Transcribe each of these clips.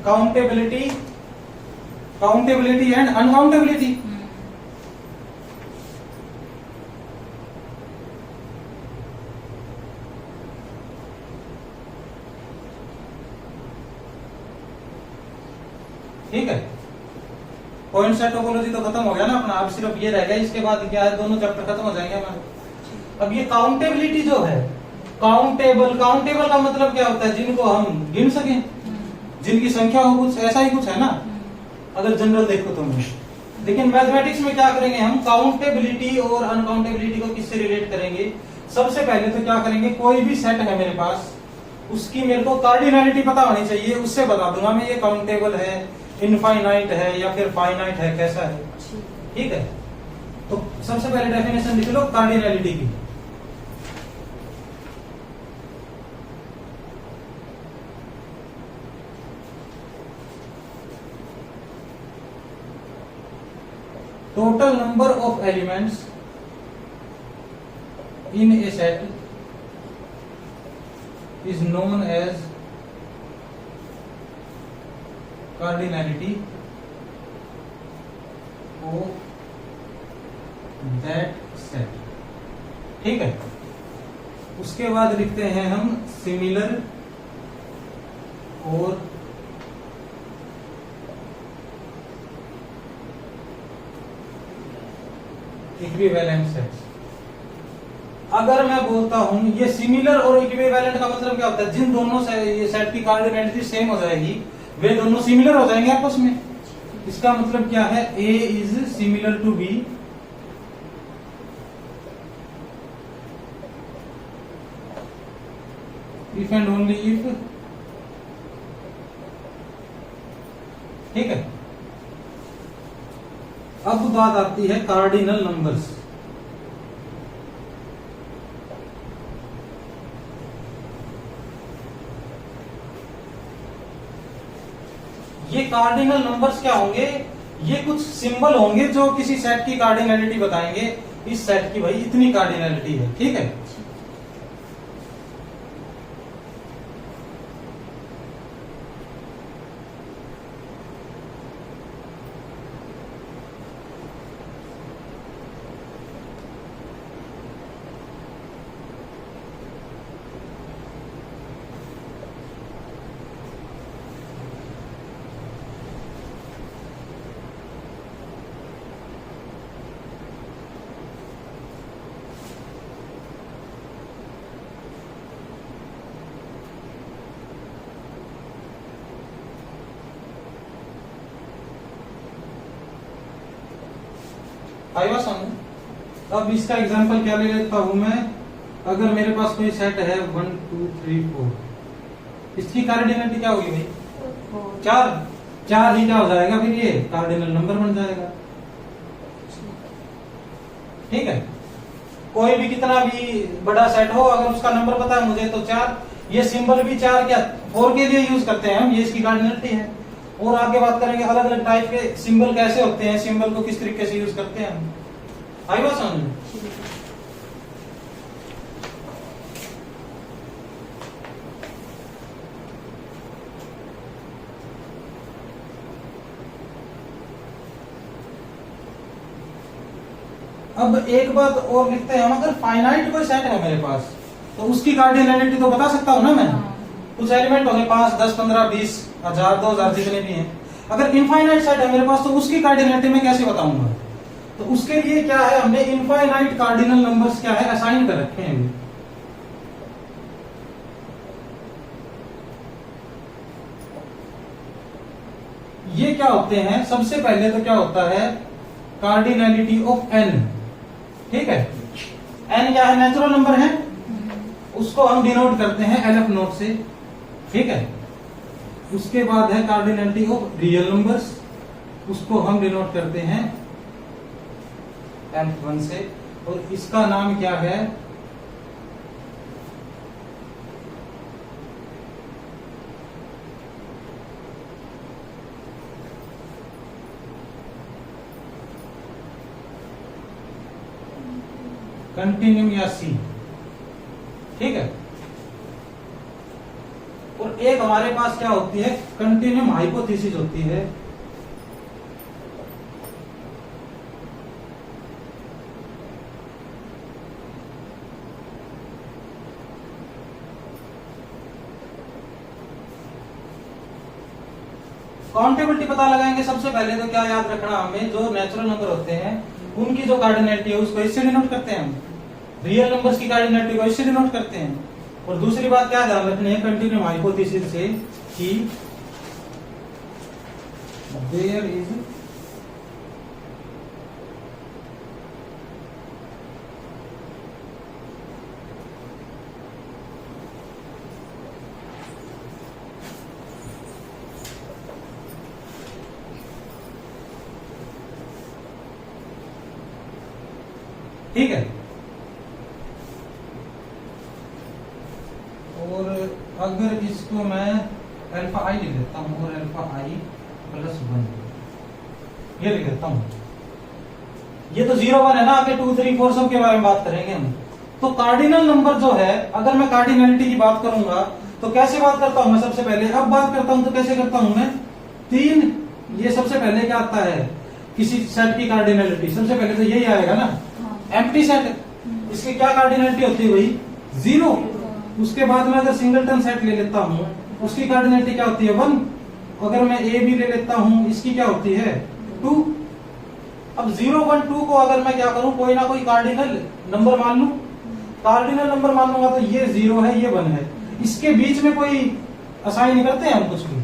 Accountability, accountability and अनकाउंटेबिलिटी। ठीक है, point set topology तो खत्म हो गया ना अपना, अब सिर्फ ये रह गया, इसके बाद क्या है, दोनों चैप्टर खत्म हो जाएंगे हमारे। अब ये काउंटेबिलिटी जो है, काउंटेबल, काउंटेबल का मतलब क्या होता है, जिनको हम गिन सकें, जिनकी संख्या हो, कुछ ऐसा ही कुछ है ना, अगर जनरल देखो तो। लेकिन मैथमेटिक्स में क्या करेंगे हम, काउंटेबिलिटी और अनकाउंटेबिलिटी को किससे रिलेट करेंगे। सबसे पहले तो क्या करेंगे, कोई भी सेट है मेरे पास, उसकी मेरे को कार्डिनैलिटी पता होनी चाहिए, उससे बता दूंगा मैं ये काउंटेबल है, इनफाइनाइट है या फिर फाइनाइट है, कैसा है। ठीक है, तो सबसे पहले डेफिनेशन लिख लो कार्डिनैलिटी की। Total number of elements in A set is known as cardinality of that set। ठीक है, उसके बाद लिखते हैं हम सिमिलर और इक्विवेलेंट सेट्स। अगर मैं बोलता हूं ये सिमिलर और इक्विवेलेंट का मतलब क्या होता है, जिन दोनों से ये सेट की कार्डिनैलिटी सेम हो जाएगी, वे दोनों सिमिलर हो जाएंगे आपस में। इसका मतलब क्या है, A is similar to B if and only if. ठीक है, अब बात आती है कार्डिनल नंबर्स। ये कार्डिनल नंबर्स क्या होंगे, ये कुछ सिंबल होंगे जो किसी सेट की कार्डिनैलिटी बताएंगे, इस सेट की भाई इतनी कार्डिनैलिटी है। ठीक है, आएगा समझ। अब इसका एग्जांपल क्या ले लेता हूं मैं, अगर मेरे पास कोई सेट है 1 2 3 4, इसकी कार्डिनैलिटी क्या होगी भाई, 4। 4 ही क्या हो जाएगा फिर, ये कार्डिनल नंबर बन जाएगा। ठीक है, कोई भी कितना भी बड़ा सेट हो, अगर उसका नंबर पता है मुझे तो 4, ये सिंबल भी 4 क्या 4 के लिए यूज करते हैं हम, ये इसकी कार्डिनैलिटी है। और आगे बात करेंगे अलग अलग टाइप के सिंबल कैसे होते हैं, सिंबल को किस तरीके से यूज करते हैं हम। आई बात समझ में। अब एक बात और लिखते हैं हम, अगर फाइनाइट कोई सेट है मेरे पास तो उसकी कार्डिनैलिटी तो बता सकता हूं ना मैं। कुछ एलिमेंट होंगे 5 10 15 20 1000 2000 जितने भी हैं। अगर इनफाइनाइट सेट है मेरे पास तो उसकी कार्डिनैलिटी मैं कैसे बताऊंगा, तो उसके लिए क्या है, हमने इनफाइनाइट कार्डिनल नंबर्स क्या है असाइन कर रखे हैं। ये क्या होते हैं, सबसे पहले तो क्या होता है कार्डिनैलिटी ऑफ n। ठीक है, n क्या है, नेचुरल नंबर है, उसको हम डिनोट करते हैं LF नोट से। ठीक है, उसके बाद है कार्डिनैलिटी ऑफ रियल नंबर्स, उसको हम डिनोट करते हैं F1 से, और इसका नाम क्या है कंटिन्यू या C। ठीक है, और एक हमारे पास क्या होती है, कंटिन्यूम हाइपोथेसिस होती है। काउंटेबिलिटी पता लगाएंगे सबसे पहले तो क्या याद रखना हमें, जो नेचुरल नंबर होते हैं उनकी जो कार्डिनलिटी है उसको इससे डिनोट करते हैं हम, रियल नंबर्स की कार्डिनलिटी को इससे डिनोट करते हैं। और दूसरी बात क्या ध्यान रखनी है कंटिन्यूम हाइपोथेसिस से कि देयर इज ठीक है। और अगर इसको मैं अल्फा आई लिख देता हूं और अल्फा आई प्लस 1 ये लिख देता हूं, ये तो 0 1 है ना, आगे 2 3 4 सब के बारे में बात करेंगे हम। तो कार्डिनल नंबर जो है, अगर मैं कार्डिनलिटी की बात करूंगा तो कैसे बात करता हूं मैं, सबसे पहले अब बात करता हूं तो कैसे करता हूं मैं, 3, ये सबसे पहले क्या आता है किसी सेट की कार्डिनलिटी, सबसे पहले तो यही आएगा ना, एम्प्टी सेट, इसकी क्या कार्डिनलिटी होती है भाई 0। उसके बाद में अगर सिंगलटन सेट ले लेता हूं उसकी कार्डिनलिटी क्या होती है 1। अगर मैं ए बी ले लेता हूं इसकी क्या होती है 2। अब 0 1 2 को अगर मैं क्या करूं, कोई ना कोई कार्डिनल नंबर मान लूं, कार्डिनल नंबर मान लूंगा तो ये 0 है ये 1 है, इसके बीच में कोई असाइन नहीं करते हैं हम कुछ भी,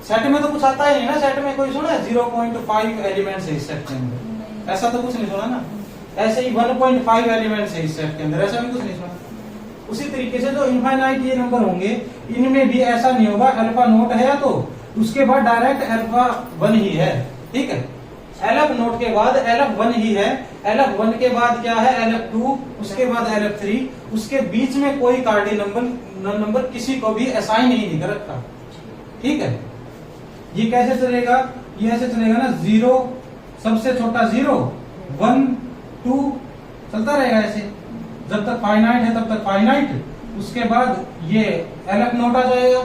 सेट में तो कुछ आता ही नहीं ना, सेट में कोई सुना है 0.5 एलिमेंट्स है इस सेट के अंदर, ऐसा तो कुछ नहीं सुना ना। ऐसे ही 1.5 एलिमेंट्स है इस सेट के अंदर, ऐसा भी कुछ नहीं सुना। उसी तरीके से जो इनफाइनाइट ये नंबर होंगे इनमें भी ऐसा नहीं होगा अल्फा नोट है तो उसके बाद डायरेक्ट अल्फा 1 ही है, ठीक है। LF नोट के बाद LF 1 ही है, LF 1 के बाद क्या है LF 2, उसके बाद LF 3, उसके बीच में कोई कार्डिनल नंबर किसी को भी असाइन ही नहीं कर रखा, ठीक है। ये कैसे चलेगा, ये ऐसे चलेगा ना 0 सबसे छोटा 0 1 2 चलता रहेगा ऐसे, जब तक फाइनाइट है तब तक फाइनाइट, उसके बाद ये LF नोट आ जाएगा,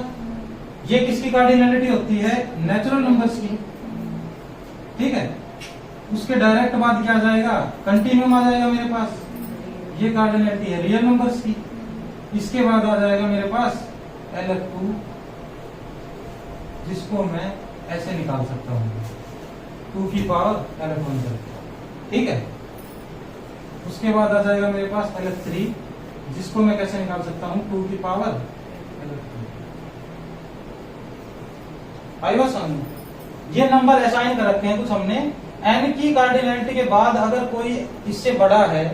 ये किसकी कार्डिनलिटी होती है नेचुरल नंबर्स की, ठीक है। उसके डायरेक्ट बाद क्या आ जाएगा कंटिन्यूम आ जाएगा मेरे पास, ये कार्डिनलिटी है रियल नंबर्स की। इसके बाद आ जाएगा मेरे पास LF2 जिसको मैं ऐसे निकाल सकता हूं 2 की पावर LF1 करके, ठीक है। उसके बाद आ जाएगा मेरे पास LF3 जिसको मैं कैसे निकाल सकता हूं 2 की पावर LF2। आई बात समझ, ये नंबर असाइन कर रखे हैं कुछ हमने, n की कार्डिनलिटी के बाद अगर कोई इससे बड़ा है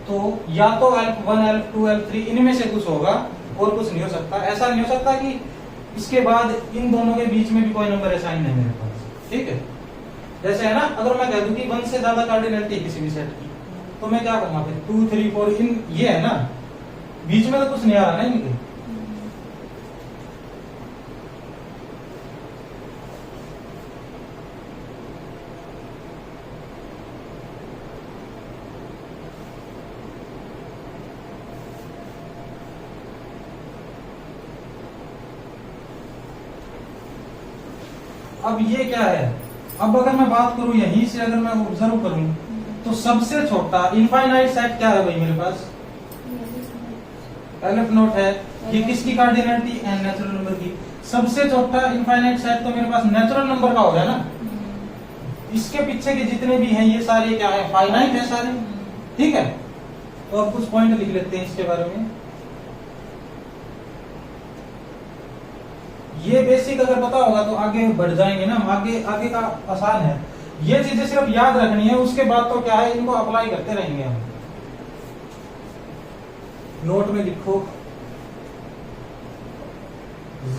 तो या तो L1 L2 L3 इनमें से कुछ होगा और कुछ नहीं हो सकता। ऐसा नहीं हो सकता कि इसके बाद इन दोनों के बीच में भी कोई नंबर असाइन है मेरे पास, ठीक है। जैसे है ना, अगर मैं कह दूं कि 1 से ज्यादा कार्डिनलिटी किसी भी सेट की तो मैं क्या करूंगा फिर 2 3 4 इन ये है ना, बीच में तो कुछ नहीं आ रहा ना इनके। अब ये क्या है, अब अगर मैं बात करूं यहीं से अगर मैं ऑब्जर्व करूं तो सबसे छोटा इनफाइनाइट सेट क्या है भाई मेरे पास LF नोट है, ये किसकी कार्डिनलिटी एन नेचुरल नंबर की। सबसे छोटा इनफाइनाइट सेट तो मेरे पास नेचुरल नंबर का हो गया ना, इसके पीछे के जितने भी हैं ये सारे क्या है फाइनाइट है सारे, ठीक है। तो अब कुछ पॉइंट लिख लेते हैं इसके बारे में। ये बेसिक अगर पता होगा तो आगे बढ़ जाएंगे ना, आगे आगे का आसान है। ये चीजें सिर्फ याद रखनी है, उसके बाद तो क्या है इनको अप्लाई करते रहेंगे हम। नोट में लिखो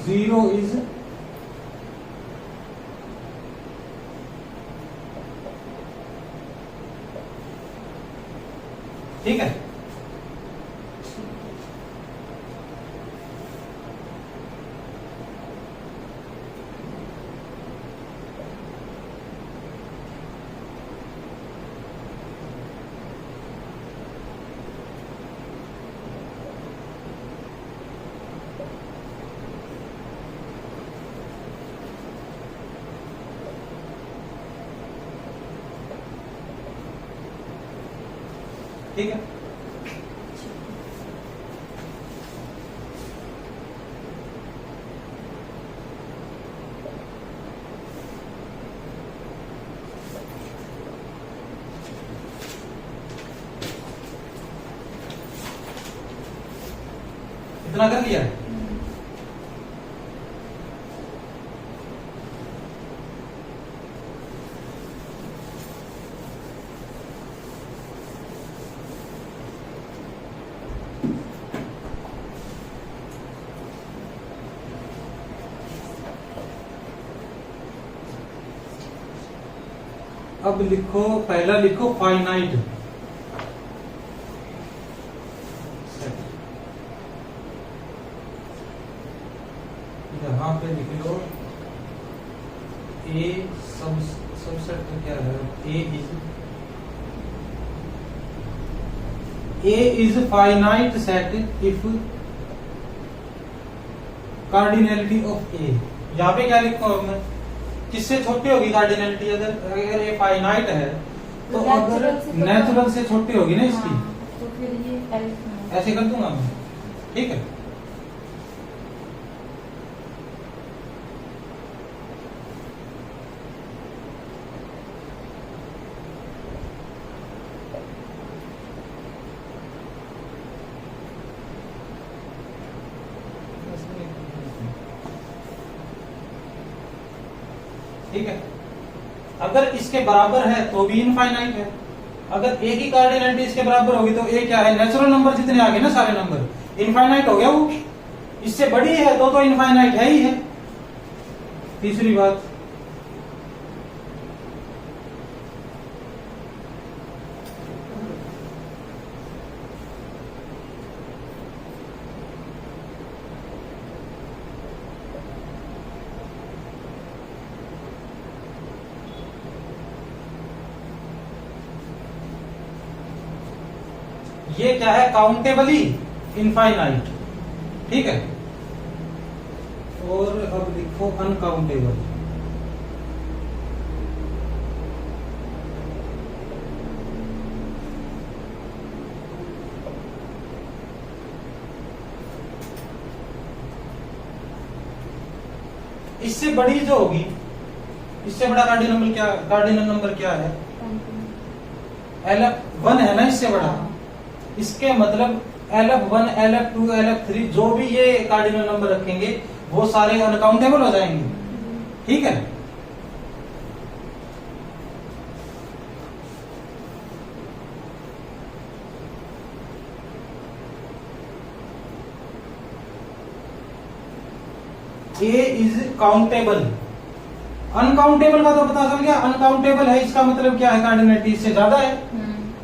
0 इज ठीक है। ठीक है। इतना कर लिया। अब लिखो, पहला लिखो फाइनाइट। यहाँ पे लिख लो ए सबसेट तो क्या है, A is finite set if cardinality of A. यहाँ पे क्या लिखो मैं, किससे छोटी होगी कार्डिनलिटी? अगर ये फाइनाइट है तो अगर नेचुरल से छोटी होगी ना इसकी, तो फिर ये ऐसे कर दूंगा मैं, ठीक है। ठीक है। अगर इसके बराबर है तो भी इनफाइनाइट है। अगर ए की कार्डिनलिटी इसके बराबर होगी तो ए क्या है, नेचुरल नंबर जितने आ गए ना सारे नंबर, इनफाइनाइट हो गया वो। इससे बड़ी है तो इनफाइनाइट है ही है। तीसरी बात, ये क्या है, काउंटेबली इनफाइनाइट, ठीक है। और अब लिखो अनकाउंटेबल। इससे बड़ी जो होगी, इससे बड़ा कार्डिनल नंबर क्या है, LF1 है ना, इससे बड़ा। इसके मतलब LF1, LF2, LF3 जो भी ये कार्डिनल नंबर रखेंगे वो सारे अनकाउंटेबल हो जाएंगे, ठीक है। A is countable. अनकाउंटेबल का तो पता चल गया, अनकाउंटेबल है इसका मतलब क्या है, कार्डिनलिटी इससे ज्यादा है।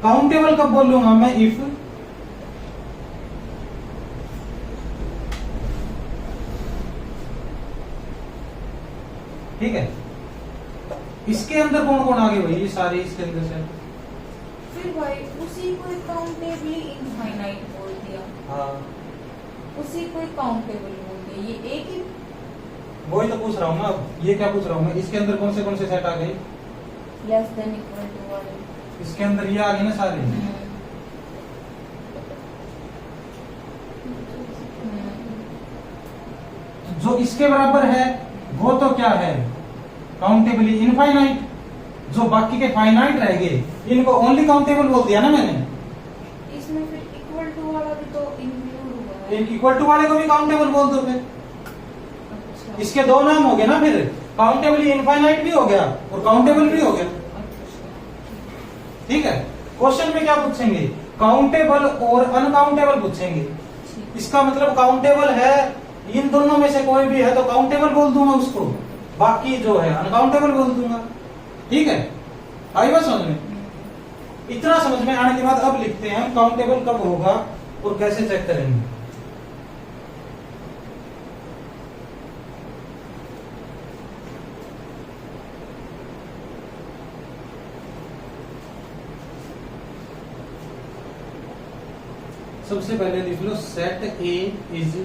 काउंटेबल कब बोलूंगा मैं, इफ ठीक है। इसके अंदर कौन कौन आ गए भाई, ये सारे इसके अंदर से, फिर भाई उसी को काउंटेबली इनफाइनाइट बोल दिया। हाँ उसी को काउंटेबल बोल दिया। ये एक ही, वही तो पूछ रहा हूँ ना, ये क्या पूछ रहा हूँ मैं, इसके अंदर कौन से सेट आ गए, लेस देन इक्वल टू वाले। इसके अंदर ये आ गए ना सारे। जो इसके बराबर है वो तो क्या है, काउंटेबली इनफाइनाइट। जो बाकी के फाइनाइट रह गए इनको ओनली काउंटेबल बोल दिया ना मैंने। इसमें फिर इक्वल टू वाला भी तो इंक्लूड हुआ है। एक इक्वल टू वाले को भी काउंटेबल बोल दो फिर। अच्छा। इसके दो नाम हो गए ना, फिर काउंटेबली इनफाइनाइट भी हो गया और काउंटेबल भी हो गया, ठीक है। क्वेश्चन में क्या पूछेंगे, काउंटेबल और अनकाउंटेबल पूछेंगे। इसका मतलब काउंटेबल है, इन दोनों में से कोई भी है तो काउंटेबल बोल दूंगा उसको, बाकी जो है अनकाउंटेबल बोल दूंगा, ठीक है। आई बात समझ में? इतना समझ में आने के बाद अब लिखते हैं काउंटेबल कब होगा और कैसे चेक करेंगे। सबसे पहले लिख लो सेट ए इज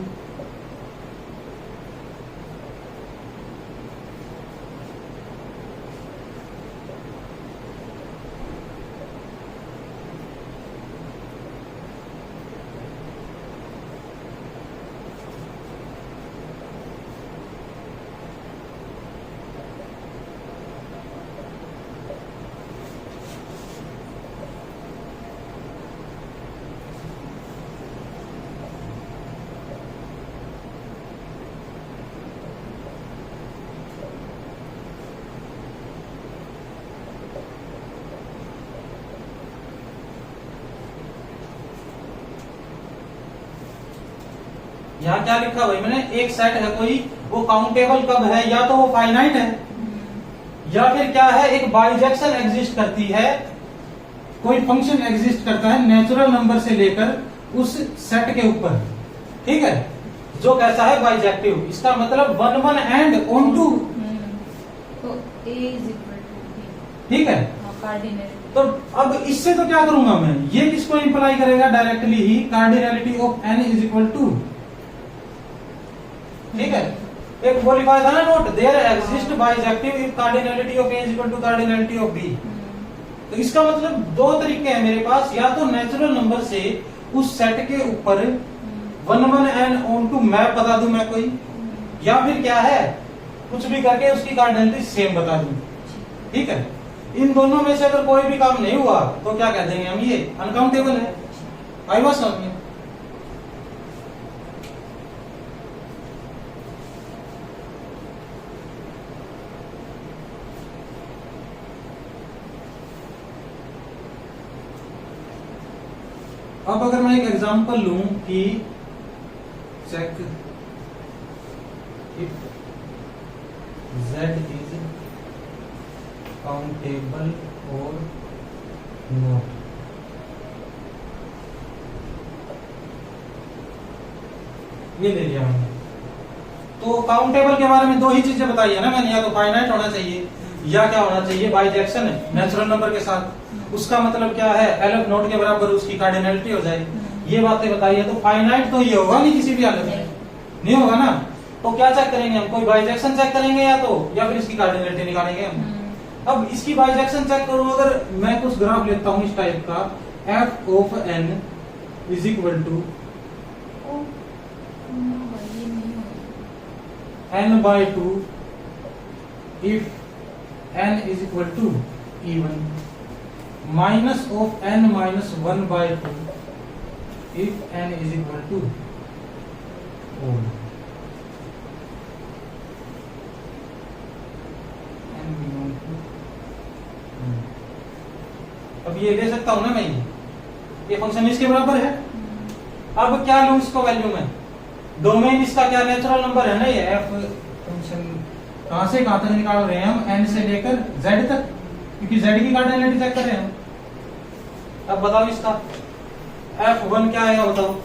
यहाँ क्या लिखा भाई मैंने, एक सेट है कोई, वो काउंटेबल कब है, या तो वो फाइनाइट है, या फिर क्या है, एक बाइजेक्शन एग्जिस्ट करती है, कोई फंक्शन एग्जिस्ट करता है नेचुरल नंबर से लेकर उस सेट के ऊपर, ठीक है, जो कैसा है बाइजेक्टिव। इसका मतलब 1 1 एंड ऑन टू, तो A is equal to B, ठीक है। कार्डिनल। तो अब इससे तो क्या करूंगा मैं, ये किसको इंप्लाई करेगा डायरेक्टली ही, cardinality of n is equal to, ठीक है। एक क्वालिफाई था ना note, there exist bijective if cardinality of a is equal to cardinality of b। तो इसका मतलब दो तरीके हैं मेरे पास, या तो नेचुरल नंबर से उस सेट के ऊपर 1 1 एंड ऑन टू मैप बता दूं मैं कोई, या फिर क्या है, कुछ भी करके उसकी कार्डिनैलिटी सेम बता दूं, ठीक है। इन दोनों में से अगर कोई भी काम नहीं हुआ तो क्या कह देंगे हम, ये अनकाउंटेबल है। आई बात समझ में? अब अगर मैं एक एग्जांपल लूं कि check if z is countable और नॉट, ये ले लिया मैंने। तो काउंटेबल के बारे में दो ही चीजें बताई है ना मैंने, या तो फाइनाइट होना चाहिए या क्या होना चाहिए, बाइजेक्शन है नेचुरल नंबर के साथ, उसका मतलब क्या है, LF नोट के बराबर उसकी कार्डिनैलिटी हो जाए, ये बातें बताई है। तो फाइनाइट तो ये होगा नहीं किसी भी हालत में, नहीं होगा ना। तो क्या चेक करेंगे हम, कोई बाइजेक्शन चेक करेंगे या फिर इसकी कार्डिनैलिटी निकालेंगे हम। अब इसकी बाइजेक्शन चेक करूं, अगर मैं कुछ ग्राफ लेता हूं इस टाइप का, f of n is equal to n by 2 if n is equal to even, minus of n minus 1 by 2 if n is equal to odd, n belong to n। अब ये दे सकता हूं ना मैं, ये फंक्शन इसके बराबर है। अब क्या लूं इसको वैल्यू में, डोमेन इसका क्या नेचुरल नंबर है ना, ये f फंक्शन कहां से कहां तक निकाल रहे हैं हम, n से लेकर z तक, क्योंकि z की कार्डिनैलिटी चेक कर रहे हैं हम। अब बताओ इसका f1 क्या आएगा, बताओ।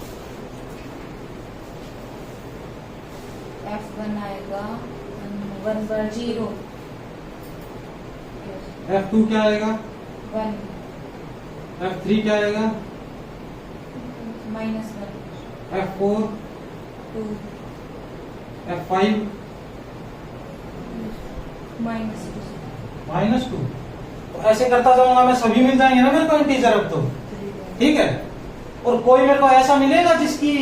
F1 आएगा 1 पर 0, f2 क्या आएगा, 1, f3 क्या आएगा, -1, f4, 2, f5, -2। तो ऐसे करता जाऊंगा मैं, सभी मिल जाएंगे ना मेरे को इंटीजर अब तो, ठीक है। और कोई मेरे को ऐसा मिलेगा जिसकी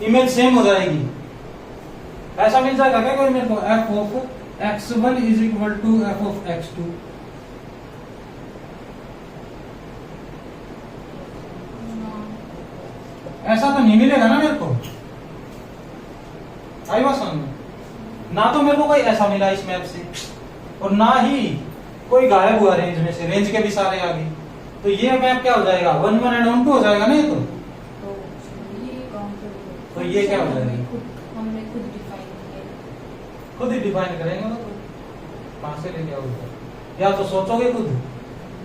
इमेज सेम हो जाएगी, ऐसा मिल जाएगा क्या कोई मेरे को, f of x1 is equal to f of x2, ऐसा तो नहीं मिलेगा ना मेरे को। आई बात समझ में? ना तो मेरे को कोई ऐसा मिला इस मैप से, और ना ही कोई गायब हुआ रेंज में से, रेंज के भी सारे आ गए। तो ये मैप क्या हो जाएगा, 1 1 एंड ऑन टू हो जाएगा ना ये तो ये क्या हो जाएगा, हमने खुद डिफाइन किया, खुद ही डिफाइन करेंगे ना, तो कहां से लेके आओगे, या तो सोचोगे खुद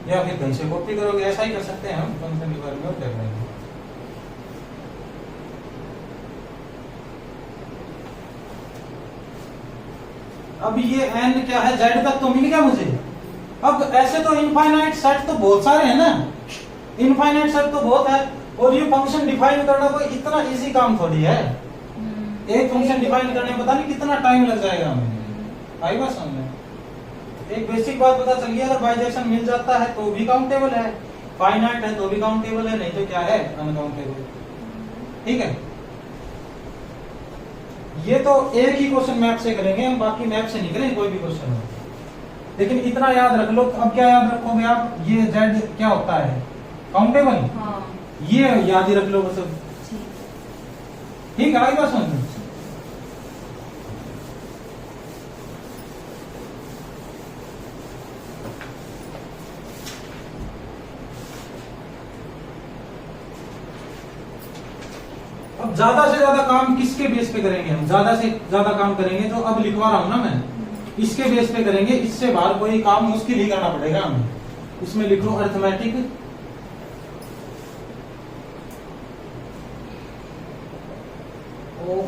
या फिर कहीं से कॉपी करोगे, ऐसा ही कर सकते हैं हम फंक्शन के बारे में, और क्या करेंगे। अब ये n क्या है, z तक तो मिल गया मुझे। अब ऐसे तो इनफाइनाइट सेट तो बहुत सारे हैं ना, इनफाइनाइट सेट तो बहुत है, और ये फंक्शन डिफाइन करना कोई इतना इजी काम थोड़ी है। एक फंक्शन डिफाइन करने में पता नहीं कितना टाइम लग जाएगा हमें। आई बात समझ में? एक बेसिक बात पता चल गई, अगर बाइजेक्शन मिल जाता है तो भी काउंटेबल है, फाइनाइट है तो भी काउंटेबल है, नहीं तो क्या है, अनकाउंटेबल। ठीक है, ये तो एक ही क्वेश्चन मैप से करेंगे हम, बाकी मैप से नहीं करेंगे कोई भी क्वेश्चन हो। लेकिन इतना याद रख लो। अब क्या याद रखोगे आप, ये z क्या होता है, काउंटेबल। हाँ। ये याद ही रख लो बस। ठीक है, आई बात समझ में? अब ज्यादा से ज्यादा काम किसके बेस पे करेंगे हम? ज्यादा से ज्यादा काम करेंगे जो अब लिखवा रहा हूं ना मैं, इसके बेस पे करेंगे। इससे बाहर कोई काम मुश्किल ही करना पड़ेगा हमें। इसमें लिख लो अर्थमेटिक ऑफ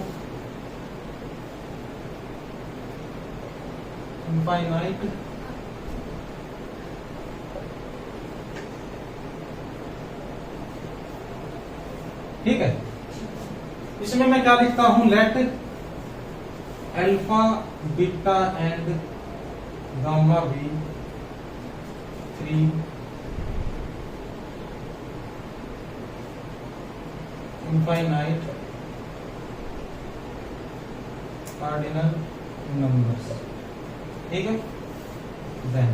इनफाइनाइट ठीक है। इसमें मैं क्या लिखता हूं? Let alpha beta and gamma be 3 infinite cardinal numbers. ठीक है। देन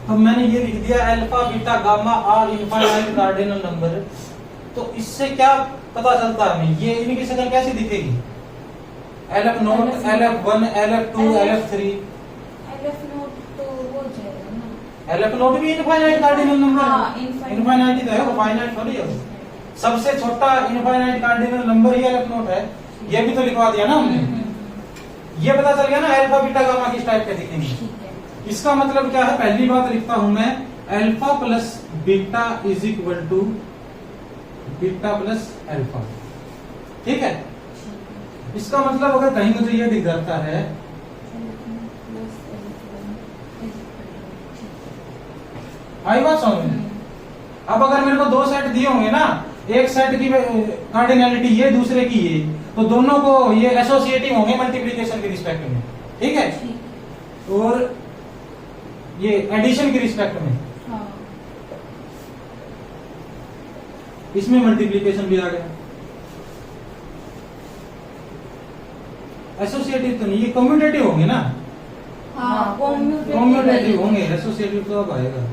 अब मैंने ये लिख दिया alpha beta gamma are infinite cardinal number. तो इससे क्या पता चलता है हमें? ये इनकी शक्ल कैसी दिखेगी? LF note, LF1, LF2, LF3। LF note तो वो जाएगा ना। LF नोट भी इनफाइनाइट कार्डिनल नंबर हाँ, है। infinite। इनफाइनाइट ही तो है, वो फाइनाइट थोड़ी है। सबसे छोटा इनफाइनाइट कार्डिनल नंबर ही LF नोट है। ये भी तो लिखवा दिया ना हमने। ये पता चल गया ना अल्फा बीटा गामा किस टाइप के दिखेंगे। ठीक है। इसका मतलब क्या है? पहली बात लिखता हूं मैं alpha plus beta is equal to beta plus alpha. ठीक है। इसका मतलब अगर कहीं मुझे ये दिख जाता है आई बात समझ में? अब अगर मेरे को दो सेट दिए होंगे ना, एक सेट की कार्डिनैलिटी ये, दूसरे की ये, तो दोनों को ये एसोसिएटिव होंगे मल्टीप्लिकेशन के रिस्पेक्ट में। ठीक है। और ये एडिशन के रिस्पेक्ट में। हाँ। इसमें मल्टीप्लिकेशन भी आ गया। एसोसिएटिव तो नहीं, ये कम्यूटेटिव होंगे ना। हाँ, कम्यूटेटिव होंगे, एसोसिएटिव तो अब आएगा।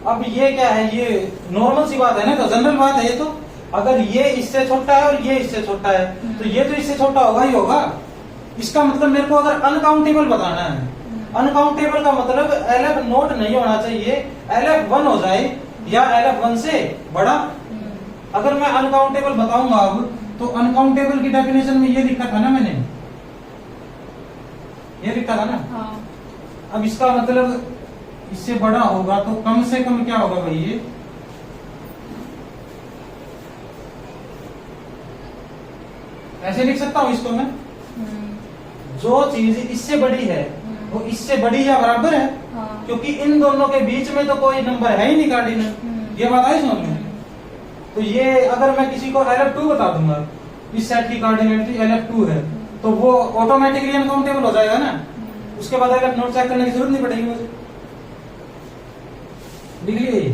अब ये क्या है? ये नॉर्मल सी बात है ना, तो जनरल बात है ये तो। अगर ये इससे छोटा है और ये इससे छोटा है, तो ये तो इससे छोटा होगा ही होगा। इसका मतलब मेरे को अगर अनकाउंटेबल बताना है, अनकाउंटेबल का मतलब LF नोट नहीं होना चाहिए, LF1 हो जाए या LF1 से बड़ा। अगर मैं अनकाउंटेबल बताऊंगा अब, तो अनकाउंटेबल की डेफिनेशन में ये लिखा था ना मैंने, ये लिखा था ना। हाँ। अब इसका मतलब इससे बड़ा होगा तो कम से कम क्या होगा भाई? ये ऐसे लिख सकता हूं इसको मैं, जो चीज इससे बड़ी है वो इससे बड़ी या बराबर है। हाँ। क्योंकि इन दोनों के बीच में तो कोई नंबर है ही नहीं कार्डिनल। ये बात आई समझ में? तो ये अगर मैं किसी को LF2 बता दूंगा, इस सेट की कार्डिनलिटी LF2 है, तो वो ऑटोमेटिकली अनकाउंटेबल हो जाएगा ना। उसके बाद LF नोट चेक करने की जरूरत नहीं पड़ेगी मुझे। लिख लिए?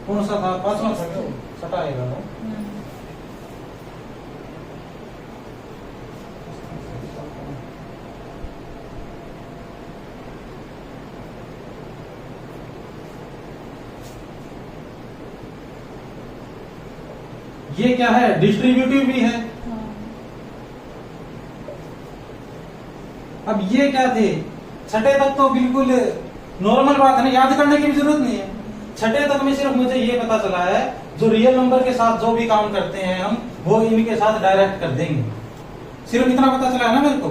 कौन सा था? पांचवा था क्या? छठा आएगा ना? ये क्या है? डिस्ट्रीब्यूटिव भी है। अब ये क्या थे? छठे तक तो बिल्कुल नॉर्मल बात है ना, याद करने की भी जरूरत नहीं है। छठे तक में सिर्फ मुझे ये पता चला है जो रियल नंबर के साथ जो भी काम करते हैं हम, वो इनके साथ डायरेक्ट कर देंगे। सिर्फ इतना पता चला है ना मेरे को।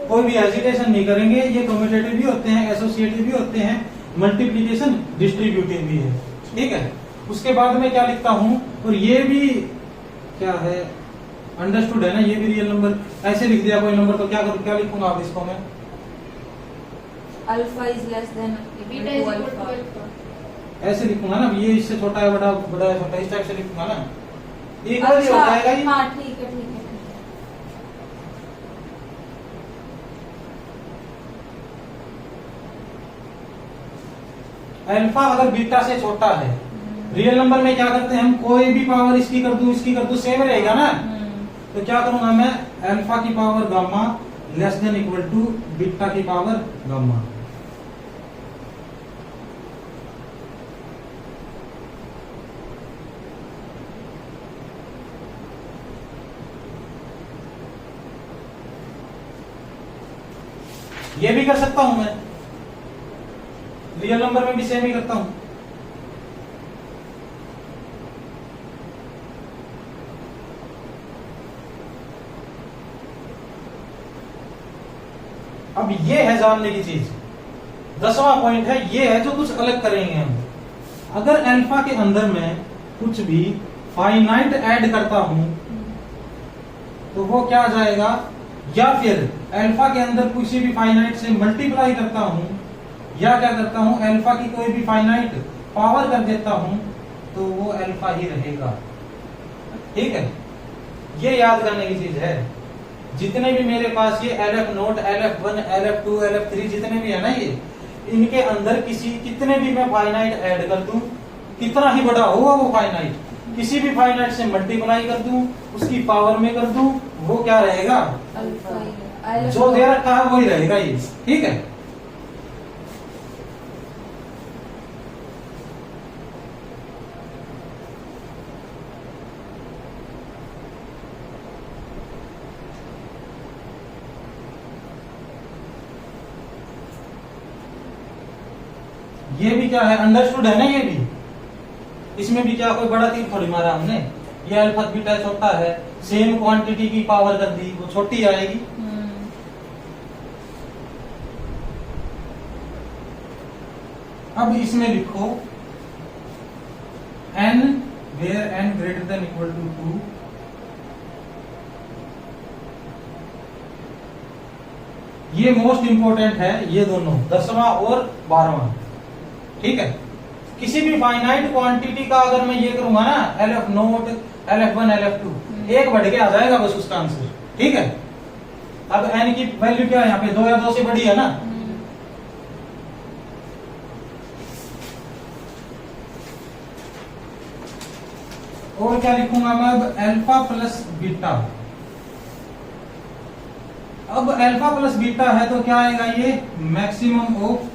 कोई भी हेजिटेशन नहीं करेंगे। ये कम्यूटेटिव भी होते हैं, एसोसिएटिव भी होते हैं, मल्टीप्लीकेशन डिस्ट्रीब्यूटिव भी है। ठीक है। उसके बाद में क्या लिखता हूं? और ये भी क्या है? अंडरस्टूड है ना? ये भी रियल नंबर। ऐसे लिख दिया कोई नंबर तो क्या करूं? क्या लिखूंगा अब इसको मैं? Alpha is less than beta is equal to alpha. ऐसे लिखूंगा ना, ये इससे छोटा है, बड़ा बड़ा है छोटा, इस टाइप से लिखूंगा ना, इक्वल ही हो जाएगा ये। हाँ ठीक है ठीक है। अल्फा अगर बीटा से छोटा है, रियल नंबर में क्या करते हैं हम, कोई भी पावर इसकी कर दूं इसकी कर दूं सेम रहेगा ना, तो क्या करूंगा मैं, अल्फा की power gamma less than equal to beta की पावर गामा। ये भी कर सकता हूं मैं, रियल नंबर में भी सेम ही करता हूं। अब ये है जानने की चीज, 10वां पॉइंट है, ये है जो कुछ अलग करेंगे हम। अगर अल्फा के अंदर मैं कुछ भी फाइनाइट ऐड करता हूं तो वो क्या आ जाएगा, या फिर अल्फा के अंदर किसी भी फाइनाइट से मल्टीप्लाई करता हूं, या क्या करता हूं, अल्फा की कोई भी फाइनाइट पावर कर देता हूं, तो वो अल्फा ही रहेगा। ठीक है, ये याद करने की चीज है। जितने भी मेरे पास ये LF note, LF1, LF2, LF3 जितने भी है ना, ये इनके अंदर कितने भी मैं फाइनाइट ऐड कर दूं, कितना ही बड़ा होगा वो फाइनाइट, किसी भी फाइनाइट से मल्टीप्लाई कर दूं, उसकी पावर में कर दूं, वो क्या रहेगा, अल्फा जो दे रखा है वही रहेगा ये। ठीक है, ये भी क्या है, अंडरस्टूड है ना, ये भी, इसमें भी क्या कोई बड़ा तीर थोड़ी मारा हमने, ये अल्फा बीटा छोटा है, सेम क्वांटिटी की पावर कर दी, वो छोटी आएगी। अब इसमें लिखो n where n greater than equal to 2, ये मोस्ट इंपोर्टेंट है, ये दोनों 10वां और 12वां। ठीक है, किसी भी फाइनाइट क्वांटिटी का अगर मैं ये करूंगा ना, LF नोट, LF1, LF2, एक बढ़ के आ जाएगा बस उसका आंसर। ठीक है, अब n की वैल्यू क्या है यहाँ पे, 2 या 2 से बड़ी है ना, और क्या लिखूंगा मैं, अब अल्फा प्लस बीटा। अब अल्फा प्लस बीटा है तो क्या आएगा, ये मैक्सिमम ऑफ,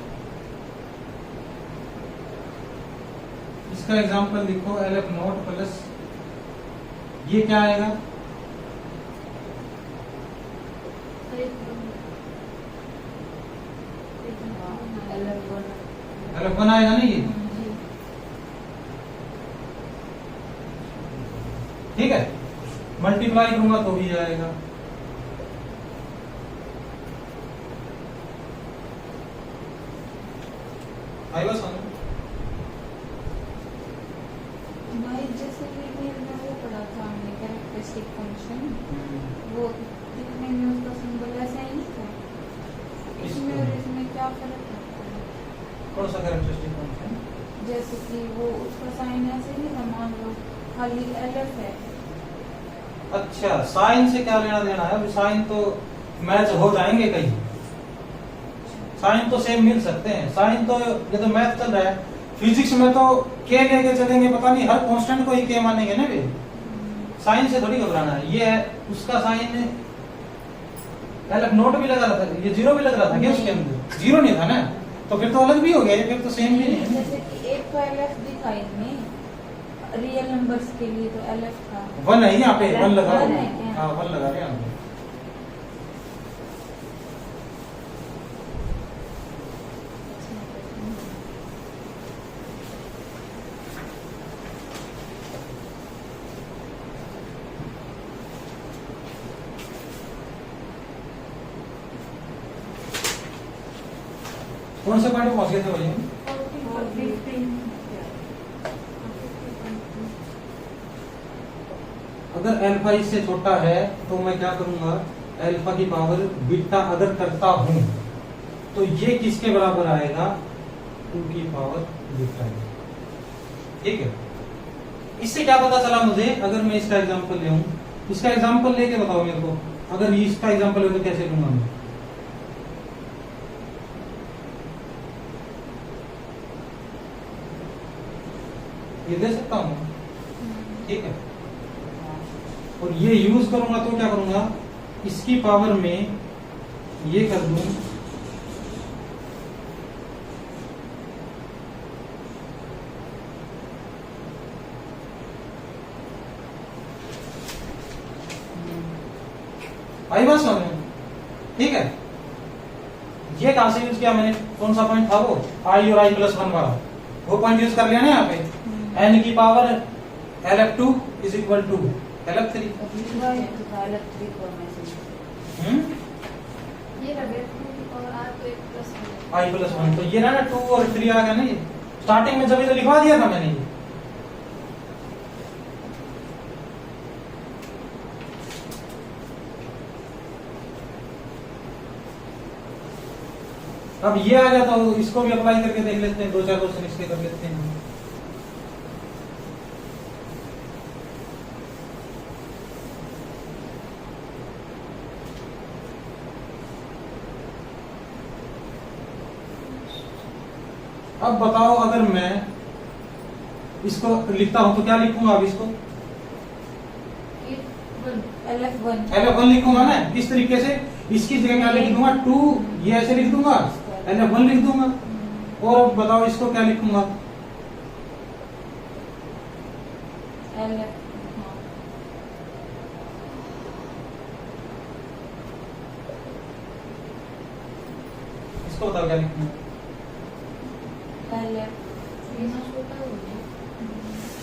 इसका एग्जांपल लिखो, LF नोट प्लस, ये क्या आएगा, LF1 आएगा ना ये। ठीक है, मल्टीप्लाई करूंगा तो भी आएगा। आएगा समझ भाई, जैसे लिनियर में वो पढ़ा था हमने कैरेक्टरिस्टिक फंक्शन, वो दिखने में उसका सिंबल ऐसा ही नहीं था, इसमें और इसमें क्या फर्क लगता है? कौन सा कैरेक्टरिस्टिक फंक्शन? जैसे कि वो उसका साइन ऐसे नहीं था, मान लो खाली LF है। अच्छा, साइन से क्या लेना देना है, साइन तो मैच हो जाएंगे कहीं, साइन तो सेम मिल सकते हैं, साइन तो, ये तो मैथ चल रहा है, फिजिक्स में तो के लेके चलेंगे, पता नहीं हर कांस्टेंट को ही के मानेंगे ना वे, साइन से थोड़ी घबराना है। ये है उसका साइन, LF नोट भी लगा रहा था, ये 0 भी लग रहा था क्या उसके अंदर, 0 नहीं था ना, तो फिर तो अलग भी हो गया, फिर तो सेम भी नहीं है। जैसे कि एक तो LF दिखा इनमें, रियल नंबर्स के लिए तो LF था, 1 है यहाँ पे, 1 लगा, 1 है क्या? हाँ 1 लगा रहे हैं। कौन से पॉइंट पे पहुंच गए थे भैया? अगर अल्फा इससे छोटा है तो मैं क्या करूंगा, अल्फा की पावर बीटा अगर करता हूं तो ये किसके बराबर आएगा, 2 की पावर डिफाइव। ठीक है, इससे क्या पता चला मुझे, अगर मैं इसका एग्जांपल ले आऊं, इसका एग्जांपल लेके बताओ मेरे को, अगर इसका एग्जांपल ले तो कैसे लूंगा मैं? ये दे सकता हूं, ठीक है। और ये यूज करूंगा तो क्या करूंगा, इसकी पावर में ये कर दूं, आई बात समझ में? ठीक है, ये कहां से यूज किया मैंने, कौन सा पॉइंट था वो, आई और आई प्लस 1 वाला, वो पॉइंट यूज कर लिया ना यहाँ पे। n की power LF2 is equal to LF3। ये लगे 2 की पावर r तो 1 प्लस 1 आई प्लस 1, तो ये ना 2 और 3 आ गया ना, ये स्टार्टिंग में जब तो लिखवा दिया था मैंने ये। अब ये आ गया तो इसको भी अप्लाई करके देख लेते हैं, 2-4 क्वेश्चन इसके कर लेते हैं। अब बताओ, अगर मैं इसको लिखता हूं तो क्या लिखूंगा, अब इसको LF1 लिखूंगा मैं इस तरीके से, इसकी जगह क्या लिख दूंगा, 2, ये ऐसे लिख दूंगा, LF1 लिख दूंगा। और बताओ इसको क्या लिखूंगा, इसको बताओ क्या लिखूंगा।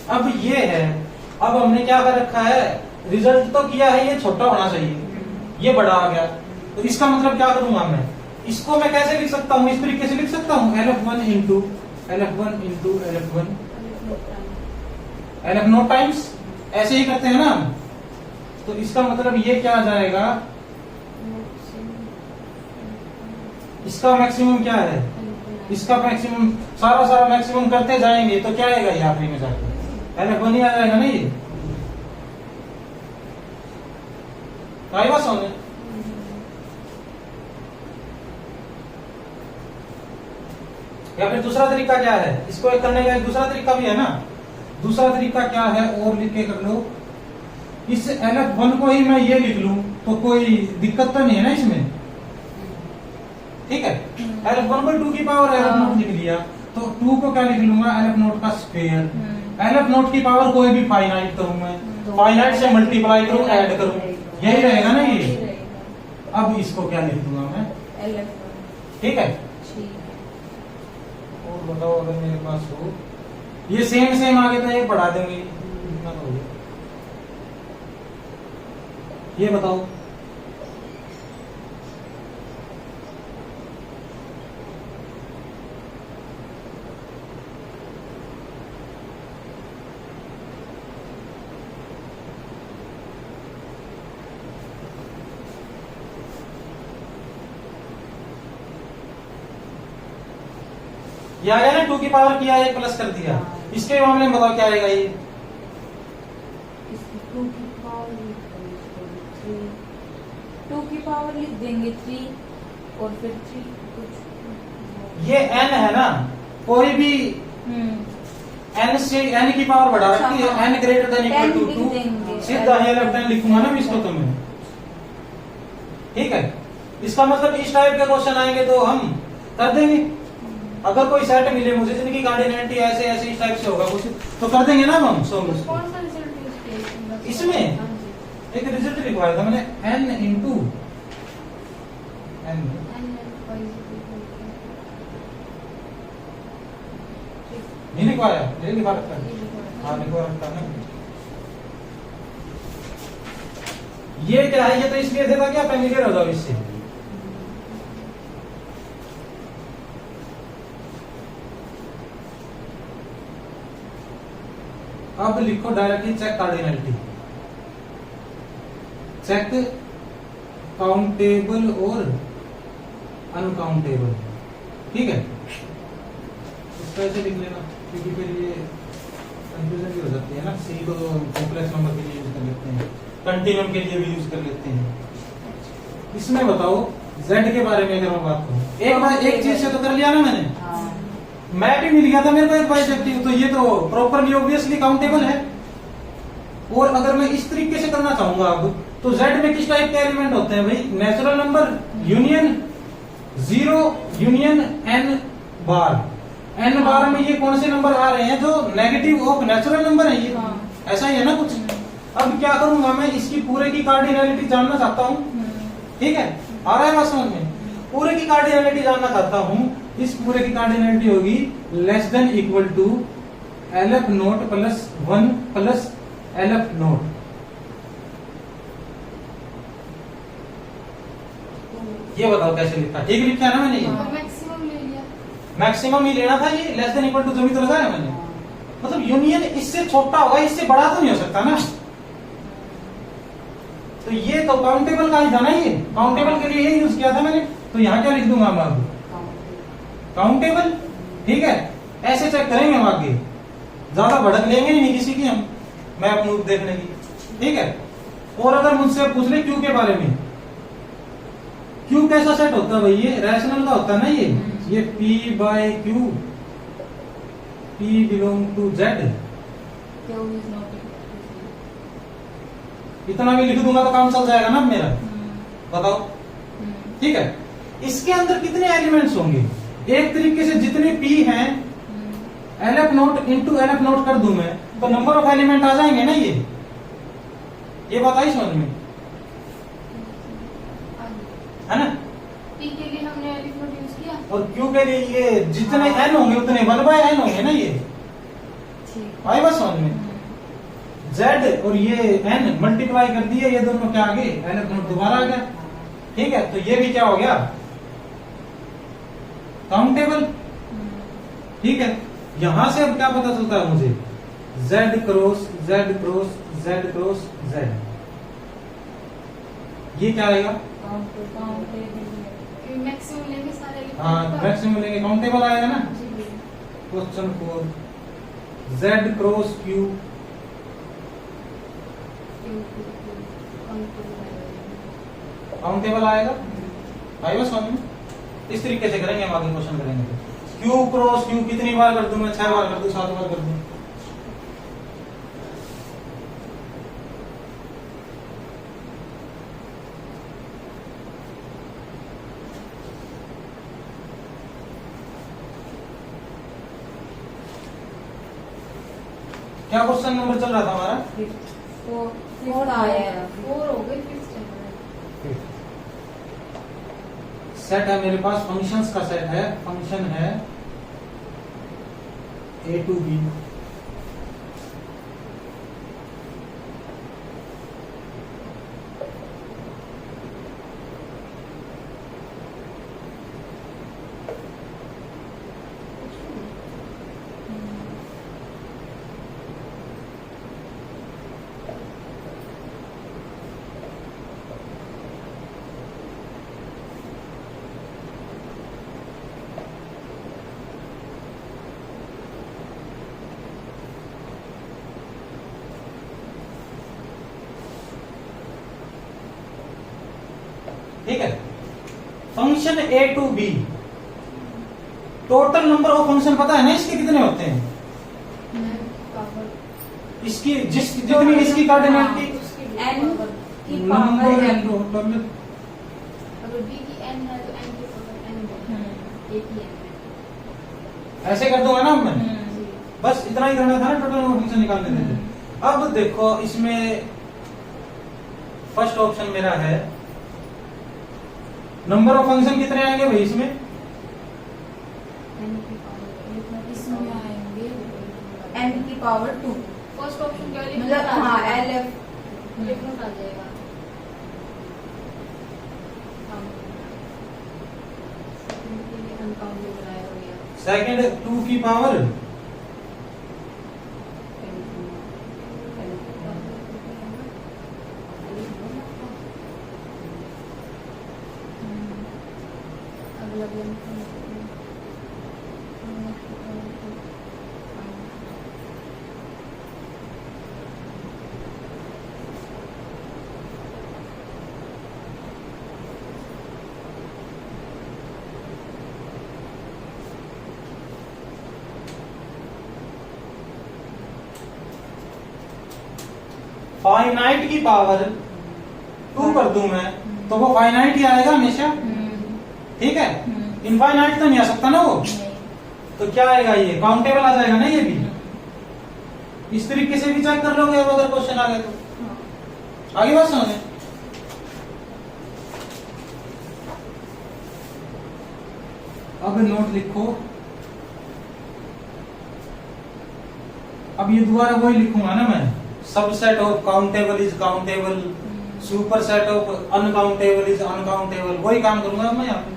अब ये है, अब हमने क्या कर रखा है, रिजल्ट तो किया है, ये छोटा होना चाहिए, ये बड़ा आ गया, तो इसका मतलब क्या करूंगा मैं, इसको मैं कैसे लिख सकता हूँ, इस तरीके से लिख सकता हूँ, LF1 into LF1 LF0 times, ऐसे ही करते हैं ना हम। तो इसका मतलब ये क्या आ जाएगा, इसका मैक्सिमम क्या है, इसका मैक्सिमम, सारा मैक्सिमम करते जाएंगे तो क्या आएगा, ये आखिरी में जाके LF1 ही आ जाएगा ना ये। आई बात समझ? या फिर दूसरा तरीका क्या है, इसको एक करने का एक दूसरा तरीका भी है ना। दूसरा तरीका क्या है, और लिख के कर लो, इस LF1 को ही मैं ये लिख लूं तो कोई दिक्कत तो नहीं है ना इसमें, ठीक है। LF1 को 2 की पावर LF0 लिख लिया, तो 2 को क्या लिख लूंगा, LF0 का स्क्वायर। LF0 की पावर कोई भी फाइनाइट करूं मैं, फाइनाइट से मल्टीप्लाई करूं, ऐड करूं, यही रहेगा ना ये। अब इसको क्या लिख दूंगा मैं, ठीक है। और बताओ, अगर मेरे पास हो, ये सेम आगे तो एक बढ़ा देंगे, इतना तो हो गया। ये बताओ, ये आ गया ना, 2 की पावर किया, 1 प्लस कर दिया, इसके मामले में बताओ क्या आएगा ये, 2 की पावर लिख देंगे 3 और फिर 3 कुछ, ये n है ना, कोई भी n से n की पावर बढ़ा रखी है, n greater than equal to 2, सीधा ये लेफ्ट हैंड लिखूंगा ना मैं इसको, तो मैं, ठीक है। इसका मतलब इस टाइप के क्वेश्चन आएंगे तो हम कर देंगे। अगर कोई सेट मिले मुझे जिनकी कार्डिनलिटी ऐसे ऐसे इस टाइप से होगा कुछ, तो कर देंगे ना हम सॉल्व। कौन सा रिजल्ट यूज किया इसमें एक रिजल्ट लिखवाया था मैंने, n इंटू n, नहीं लिखवाया, ये लिखा रखा है, हाँ लिखवा रखा है। ये क्या है, ये तो इसलिए देता कि आप फेमिलियर हो जाओ इससे। अब लिखो directly check cardinality, check countable और अनकाउंटेबल। ठीक है, इसको ऐसे लिख लेना क्योंकि फिर ये कंफ्यूजन भी हो जाती है ना। सी को कॉम्प्लेक्स नंबर के लिए यूज कर लेते हैं, कंटिन्यूम के लिए भी यूज कर लेते हैं। इसमें बताओ z के बारे में अगर मैं बात करूं, एक बार एक चीज से तो कर लिया ना मैंने, मैं भी मिल गया था मेरे को एक बाइसेक्टिव, तो ये तो प्रॉपरली ऑब्वियसली काउंटेबल है। और अगर मैं इस तरीके से करना चाहूंगा अब, तो z में किस टाइप के एलिमेंट होते हैं भाई? Natural number union 0 union n बार। n बार में ये कौन से नंबर आ रहे हैं जो नेगेटिव ऑफ नेचुरल नंबर है ये? ऐसा ही है ना कुछ। अब क्या करूंगा मैं, इसकी पूरे की कार्डिनैलिटी जानना चाहता हूँ, ठीक है, आ रहा है बात समझ में? पूरे की कार्डिनैलिटी जानना चाहता हूँ, इस पूरे की कार्डिनैलिटी होगी less than equal to LF naught plus 1 प्लस LF नोट। ये बताओ कैसे लिखा? ठीक लिखा है ना मैंने? ये मैक्सिमम ले लिया। मैक्सिमम ही लेना था, ये लेस देन इक्वल टू जो भी तो लगाया मैंने। मतलब यूनियन इससे छोटा होगा, इससे बड़ा तो नहीं हो सकता ना। तो ये तो काउंटेबल का ही था ना, ये काउंटेबल के लिए ये यूज किया था मैंने। तो यहाँ क्या लिख दूंगा मैं अब? काउंटेबल। ठीक है, ऐसे चेक करेंगे हम आगे, ज्यादा भड़क लेंगे नहीं किसी की हम, मैं अपनी रूप देखने की। ठीक है, और अगर मुझसे पूछ ले क्यू के बारे में, क्यू कैसा सेट होता है भाई? ये रैशनल का होता है ना ये P by Q, P belong to Z। इतना भी लिख दूंगा तो काम चल जाएगा ना मेरा। बताओ, ठीक है। इसके अंदर कितने एलिमेंट्स होंगे? एक तरीके से जितने P हैं LF note into LF note कर दूं मैं, तो नंबर ऑफ एलिमेंट आ जाएंगे ना ये बात आई समझ में, है ना? P के लिए हमने एलिफ नोट यूज किया और Q के लिए ये जितने n होंगे उतने 1/n होंगे ना ये। आई बात समझ में? Z और ये n मल्टीप्लाई कर दिए, ये दोनों क्या आ गए? LF नोट दोबारा आ गया। ठीक है, तो ये भी क्या हो गया? काउंटेबल। ठीक है, यहां से अब क्या पता चलता है मुझे? Z cross Z cross Z cross Z, ये क्या आएगा? मैक्सिमम लेंगे सारे एलिफ हाँ, नोट का। मैक्सिमम लेंगे, काउंटेबल आएगा ना। जी। Question 4 Z cross Q, countable आएगा। आएगा समझ में? इस तरीके से करेंगे हम आगे क्वेश्चन करेंगे तो। Q क्रॉस Q कितनी बार कर दूं मैं? 6 बार कर दूं, 7 बार कर दूं? क्या क्वेश्चन नंबर चल रहा था हमारा? 4 आया। 4 हो गए, फिर चल रहा है। सेट है मेरे पास, फंक्शंस का सेट है। फंक्शन है A to B, ठीक है। Function A to B, total number of function पता है ना इसके कितने होते हैं? इसकी जितनी इसकी कार्डिनैलिटी N की नंबर पावर है n। टोटल। अगर B की n है तो n की पावर n होगा। A की n है। ऐसे कर दूंगा ना मैं, जी। बस इतना ही करना था ना, टोटल नंबर फंक्शन निकालने थे। अब देखो इसमें फर्स्ट ऑप्शन मेरा है, नंबर ऑफ फंक्शन कितने आएंगे भाई इसमें? n की पावर इसमें आएंगे n की पावर 2, फर्स्ट ऑप्शन क्या है? मतलब हाँ LF एलिफ नोट आ जाएगा। सेकंड के लिए अनकाउंटेबल आया हो गया। सेकंड 2 की पावर अगला फाइनाइट की पावर 2 कर दूं मैं तो वो फाइनाइट ही आएगा हमेशा, ठीक है। इनफाइनाइट तो नहीं आ सकता ना वो, तो क्या आएगा ये काउंटेबल आ जाएगा ना ये भी। इस तरीके से भी चेक कर लोगे अगर क्वेश्चन आ गए तो। आगे बात समझे। अब नोट लिखो, अब ये दोबारा वही लिखूंगा ना मैं, subset of countable is countable, super set of uncountable is uncountable, वही काम करूंगा मैं यहाँ पे।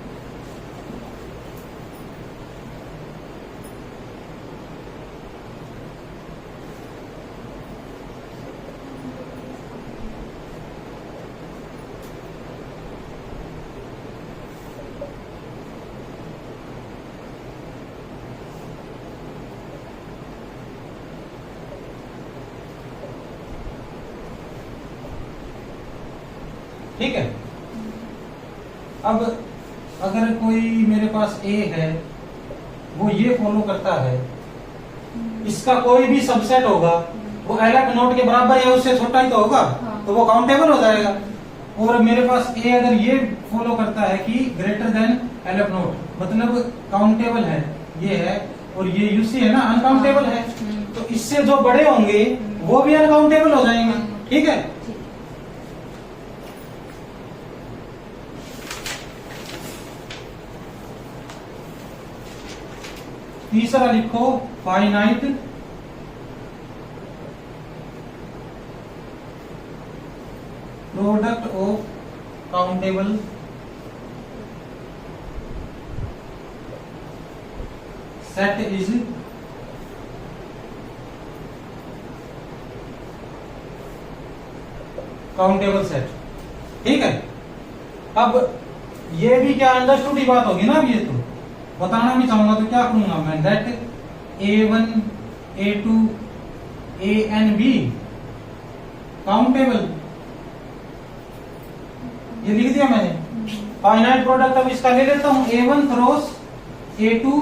ठीक है। अब अगर कोई मेरे पास ए है, वो ये फॉलो करता है, इसका कोई भी सबसेट होगा वो एलएफ नोट के बराबर या उससे छोटा ही तो होगा, तो वो काउंटेबल हो जाएगा। और मेरे पास ए अगर ये फॉलो करता है कि ग्रेटर देन एलएफ नोट, मतलब काउंटेबल है ये है, और ये यूसी है ना अनकाउंटेबल है, तो इससे जो बड़े होंगे वो भी अनकाउंटेबल हो जाएंगे, ठीक है। तीसरा लिखो, finite product of countable set is countable set, ठीक है। अब ये भी क्या अंडरस्टूड ही बात होगी ना, अब ये तो बताना भी चाहूंगा तो क्या करूंगा मैं, that A1 A2 A and B countable, ये लिख दिया मैंने। फाइनाइट प्रोडक्ट अब इसका ले लेता हूं, A1 cross A2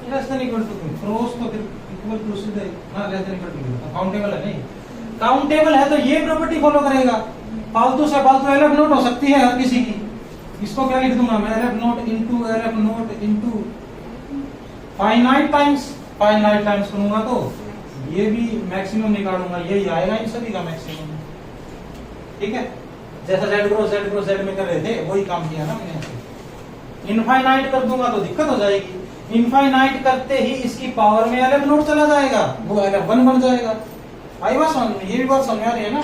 less than equal to, cross तो फिर इक्वल टू सीधे ना, less than equal to countable है नहीं, काउंटेबल है तो ये प्रॉपर्टी फॉलो करेगा। फालतू से फालतू एलएफ नोट हो सकती है हर किसी की, इसको क्या लिख दूंगा मैं, LF note into LF note into finite times, finite times करूंगा तो ये भी मैक्सिमम निकालूंगा, यही आएगा इन सभी का मैक्सिमम, ठीक है। जैसा जेड क्रॉस जेड में कर रहे थे वही काम किया ना हमने। इनफाइनाइट कर दूंगा तो दिक्कत हो जाएगी, इनफाइनाइट करते ही इसकी पावर में एलएफ नोट चला जाएगा, वो एलएफ 1 बन जाएगा। आई बात समझ में, ये भी बात समझ आ रही है ना।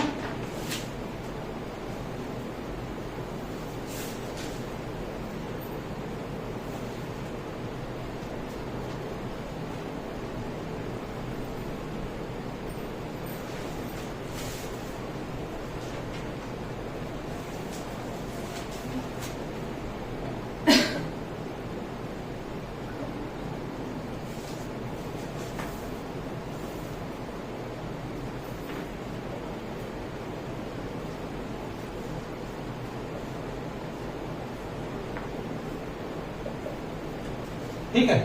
ठीक है।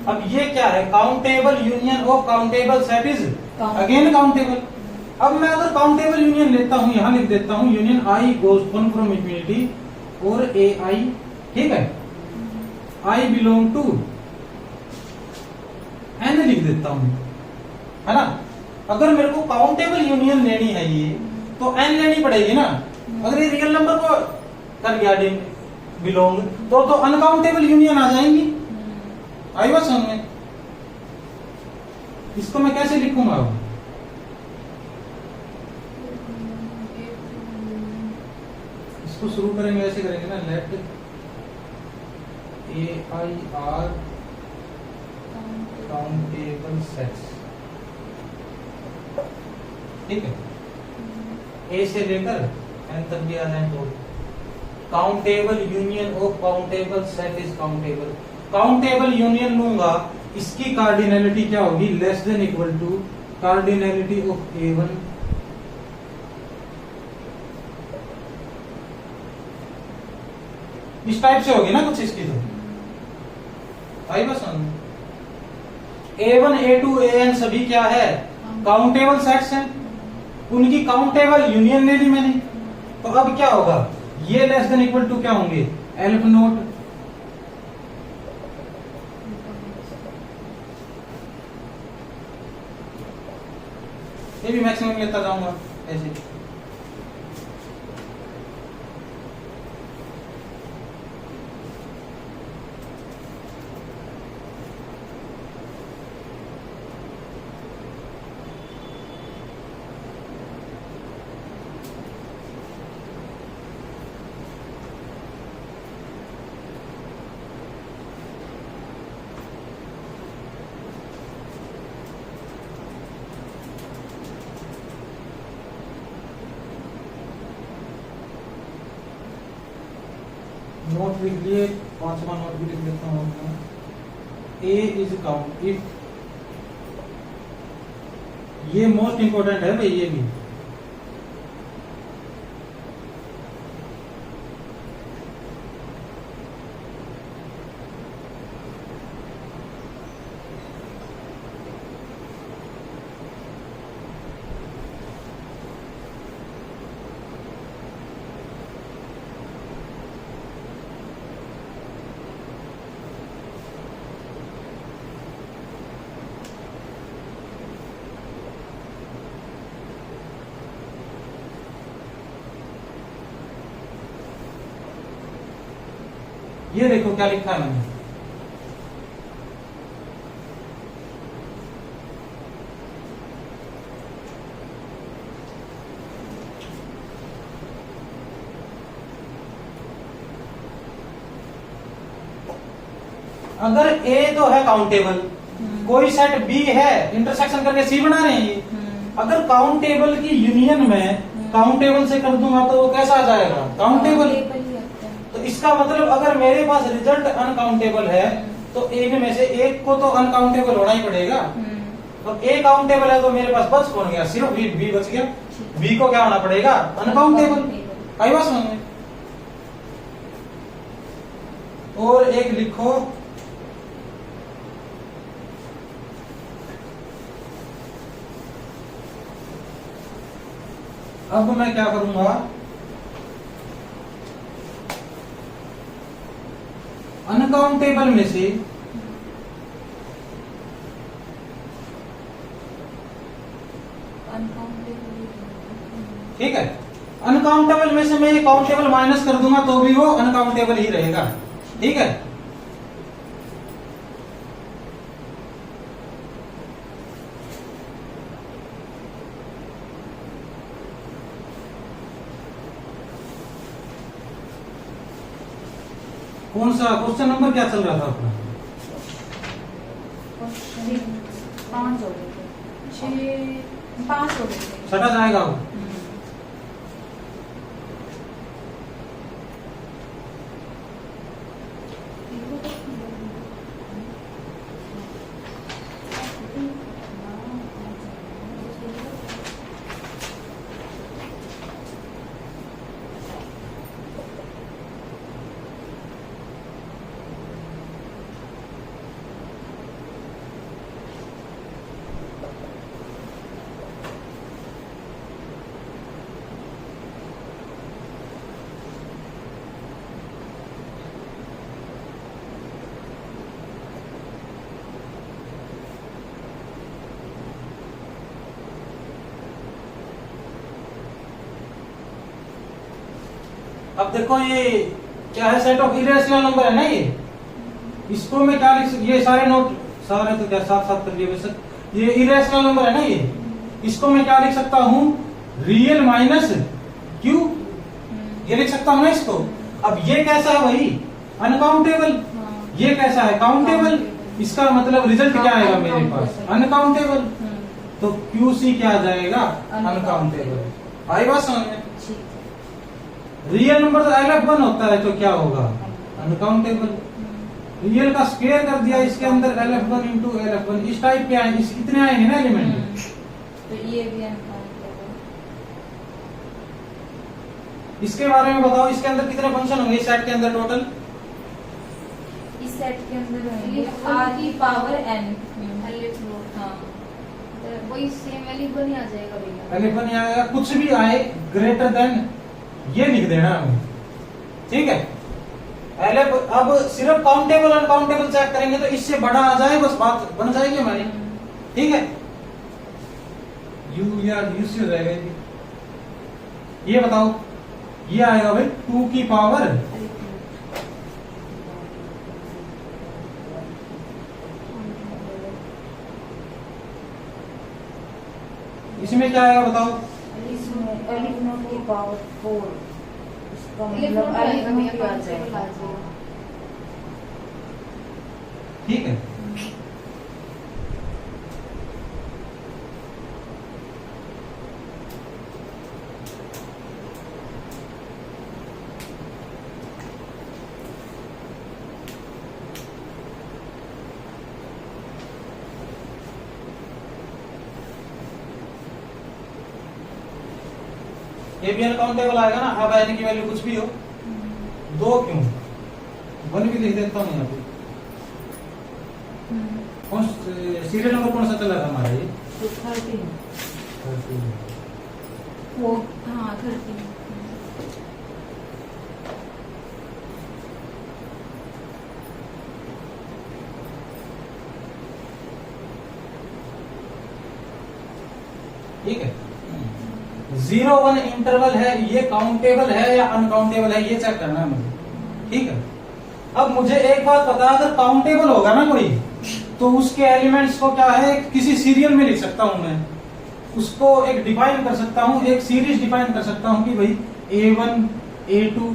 अब ये क्या है, countable union of countable set is again countable. अब मैं अगर काउंटेबल यूनियन लेता हूं, यहां लिख देता हूं union I goes one from infinity और ए आई, ठीक है, आई बिलोंग टू एन लिख देता हूं, है ना। अगर मेरे को काउंटेबल यूनियन लेनी है ये, तो एन लेनी पड़ेगी ना। अगर ये रियल नंबर को कर गया बिलोंग तो अनकाउंटेबल यूनियन आ जाएंगी। आई बात समझ में। इसको मैं कैसे लिखूंगा, इसको शुरू करेंगे ऐसे करेंगे ना, let A I are countable sets, ठीक है। ए से लेकर एन तक भी आ जाए तो countable union of countable set is countable. Countable union लूंगा, इसकी कार्डिनैलिटी क्या होगी, less than equal to cardinality of A1 इस टाइप से होगी ना कुछ इसकी, तो आई बस A1 A2 AN सभी क्या है, काउंटेबल सेट्स हैं, उनकी काउंटेबल यूनियन ले ली मैंने। तो अब क्या होगा, ये लेस देन इक्वल टू क्या होंगे, एल्फ नोट। ये भी मैक्सिमम लेता जाऊंगा ऐसे। नोट लिख लिए, 5वां नोट भी लिख लेता हूँ मैं। ए इज काउंट इफ, ये मोस्ट इंपोर्टेंट है भाई, ये भी ये देखो क्या लिखा है मैंने। अगर ए तो है काउंटेबल, कोई सेट बी है, इंटरसेक्शन करके सी बना रहे हैं ये, अगर काउंटेबल की यूनियन में काउंटेबल से कर दूंगा तो वो कैसा आ जाएगा, काउंटेबल। तो इसका मतलब अगर मेरे पास रिजल्ट अनकाउंटेबल है तो इनमें से एक को तो अनकाउंटेबल होना ही पड़ेगा। तो ए काउंटेबल है तो मेरे पास बच कौन गया, सिर्फ बी बच गया। बी को क्या होना पड़ेगा, अनकाउंटेबल। आई बात समझ में। और एक लिखो, अब मैं क्या करूंगा, अनकाउंटेबल में से ठीक है, अनकाउंटेबल में से मैं ये काउंटेबल माइनस कर दूंगा तो भी वो अनकाउंटेबल ही रहेगा। ठीक है, कौन सा क्वेश्चन नंबर क्या चल रहा था अपना, 5 हो गए थे, 5 हो गए थे। छठा जाएगा वो। अब देखो ये क्या है, सेट ऑफ इरेशनल नंबर है ना ये, इसको मैं क्या लिख, ये सारे नोट सारे तो क्या साथ साथ कर लिए वैसे, ये इरेशनल नंबर है ना ये, इसको मैं क्या लिख सकता हूँ, रियल माइनस क्यू, ये लिख सकता हूँ ना इसको। अब ये कैसा है वही अनकाउंटेबल, ये कैसा है काउंटेबल, इसका मतलब रिजल्ट क्या आएगा मेरे पास, अनकाउंटेबल। तो क्यूसी क्या आ जाएगा, अनकाउंटेबल। आई बात समझ में। रियल नंबर तो LF1 होता है तो क्या होगा, अनकाउंटेबल। रियल का स्क्वायर कर दिया इसके अंदर, LF1 इंटू LF1, इस टाइप के आएंगे, इतने आएंगे ना एलिमेंट। तो ये भी अनकाउंटेबल। इसके बारे में बताओ, इसके अंदर कितने फंक्शन होंगे इस सेट के अंदर टोटल, इस सेट के अंदर होंगे Elif आर की पावर एन। एलिफ नोट हाँ तो वही सेम एलिफ बन आ जाएगा भैया। एलिफ नहीं आएगा, कुछ भी आए ग्रेटर देन ये लिख देना हमें, ठीक है। एलिफ अब सिर्फ काउंटेबल अनकाउंटेबल चेक करेंगे तो इससे बड़ा आ जाए बस बात बन जाएगी हमारी, ठीक है। यू या यू से हो जाएगा ये बताओ, ये आएगा भाई 2 की पावर एलिफ नोट इसमें क्या आएगा बताओ, इसमें एलिफ नोट की पावर 4, इसका एलिफ मतलब नोट एलिफ आएगा नोट भैया, ही आ कांस्टेबल आ जाएगा। जाएगा। ठीक है। ये भी अनकाउंटेबल आएगा ना, अब एन की वैल्यू कुछ भी हो, 2 क्यों, 1 भी लिख देता हूँ यहाँ पे। कौन सीरियल नंबर कौन सा चल रहा था हमारा ये, 13 13। वो हाँ 13। ठीक है। 0-1 इंटरवल है, ये काउंटेबल है या अनकाउंटेबल है ये चेक करना है मुझे, ठीक है। अब मुझे एक बात पता, अगर काउंटेबल होगा ना कोई तो उसके एलिमेंट्स को क्या है किसी सीरियल में लिख सकता हूं मैं, उसको एक डिफाइन कर सकता हूं, एक सीरीज डिफाइन कर सकता हूं कि भाई A1 A2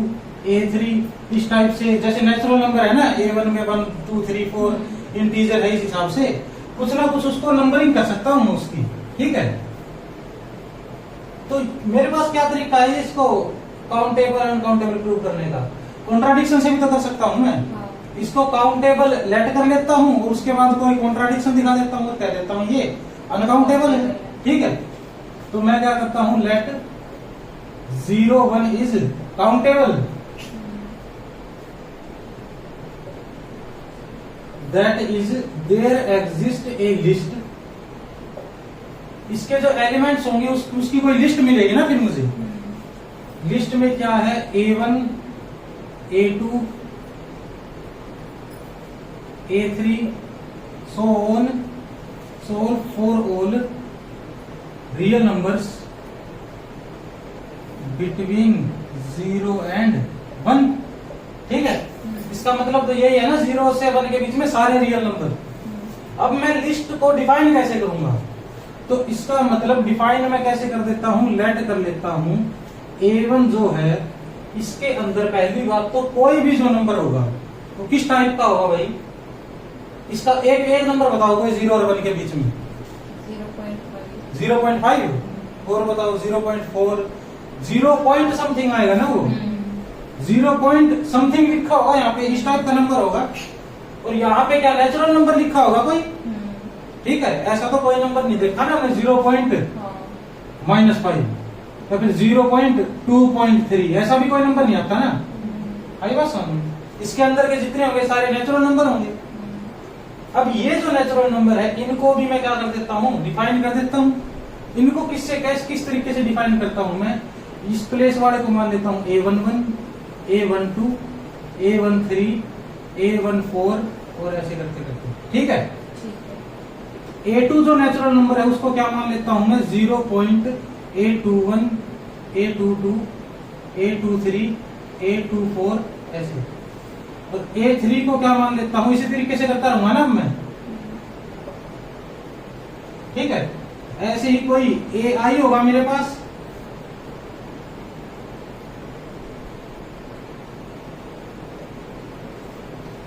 A3 इस टाइप से, जैसे नेचुरल नंबर है ना A1 में 1 2 3 4 इंटीजर है, इस हिसाब से कुछ ना कुछ उसको नंबरिंग कर सकता हूं उसकी, ठीक है। तो मेरे पास क्या तरीका है इसको काउंटेबल अनकाउंटेबल प्रूव करने का, कॉन्ट्राडिक्शन से भी तो कर सकता हूं मैं। हाँ इसको काउंटेबल लेट कर लेता हूं और उसके बाद कोई कॉन्ट्राडिक्शन दिखा देता हूं और कह देता हूं ये अनकाउंटेबल है, ठीक है। तो मैं क्या करता हूं, let 0-1 is countable, that is there exist a list, इसके जो एलिमेंट्स होंगे उसकी कोई लिस्ट मिलेगी ना फिर मुझे। लिस्ट में क्या है, A1 A2 A3 so on for all real numbers between 0 and 1, ठीक है। इसका मतलब तो यही है ना, 0 से 1 के बीच में सारे रियल नंबर। अब मैं लिस्ट को डिफाइन कैसे करूंगा, तो इसका मतलब डिफाइन मैं कैसे कर देता हूं, लेट कर लेता हूं A1 जो है इसके अंदर पहली बात तो कोई भी जो नंबर होगा तो किस टाइप का होगा भाई, इसका एक नंबर बताओ कोई 0 और 1 के बीच में, 0.5 और बताओ 0.4 0 पॉइंट समथिंग आएगा ना वो, 0 पॉइंट समथिंग लिखा होगा यहाँ पे, इस टाइप का नंबर होगा। और यहाँ पे क्या नेचुरल नंबर लिखा होगा कोई, ठीक है। ऐसा तो कोई नंबर नहीं देखा ना हमने, 0.-5 या फिर 0.2.3 ऐसा भी कोई नंबर नहीं आता ना, आई बात समझ। इसके अंदर के जितने होंगे सारे नेचुरल नंबर होंगे। अब ये जो नेचुरल नंबर है इनको भी मैं क्या कर देता हूँ, डिफाइन कर देता हूँ। इनको किस तरीके से डिफाइन करता हूँ मैं, इस प्लेस वाले को मान लेता हूँ A11 A12 A13 A14 और ऐसे करते करते, ठीक है। A2 जो नेचुरल नंबर है उसको क्या मान लेता हूं मैं, 0.A21 A22 A23 A24 ऐसे। और A3 को क्या मान लेता हूं, इसी तरीके से करता रहूंगा ना मैं, ठीक है। ऐसे ही कोई AI होगा मेरे पास,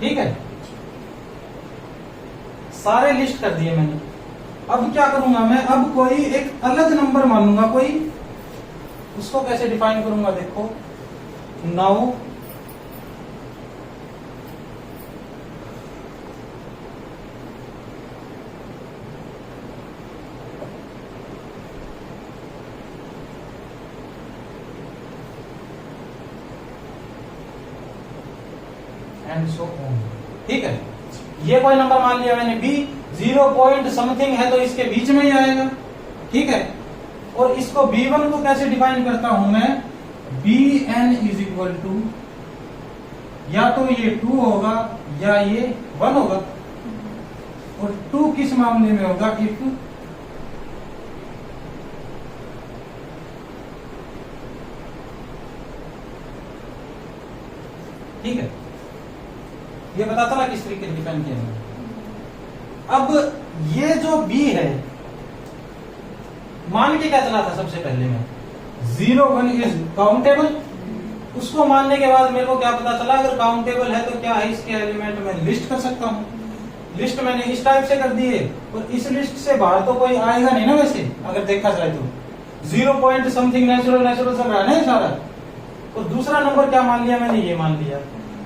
ठीक है। सारे लिस्ट कर दिए मैंने। अब क्या करूंगा मैं, अब कोई एक अलग नंबर मानूंगा कोई, उसको कैसे डिफाइन करूंगा देखो, 9 एंड सो ऑन, ठीक है, ये कोई नंबर मान लिया मैंने बी, 0 पॉइंट समथिंग है तो इसके बीच में ही आएगा। ठीक है, और इसको B1 को कैसे डिफाइन करता हूं मैं, Bn इज इक्वल टू या तो ये 2 होगा या ये 1 होगा। और 2 किस मामले में होगा, इफ ठीक है, ये पता चला किस तरीके से डिफाइन किया है। अब ये जो B है, मान के क्या चला था सबसे पहले में 0 1 इज काउंटेबल। उसको मानने के बाद मेरे को क्या पता चला, अगर काउंटेबल है तो क्या है, इसके एलिमेंट में लिस्ट कर सकता हूं। लिस्ट मैंने इस टाइप से कर दी है, और इस लिस्ट से बाहर तो कोई आएगा नहीं ना वैसे, अगर देखा जाए तो 0 पॉइंट समथिंग नेचुरल चल रहा है ना सारा। और दूसरा नंबर क्या मान लिया मैंने, ये मान लिया।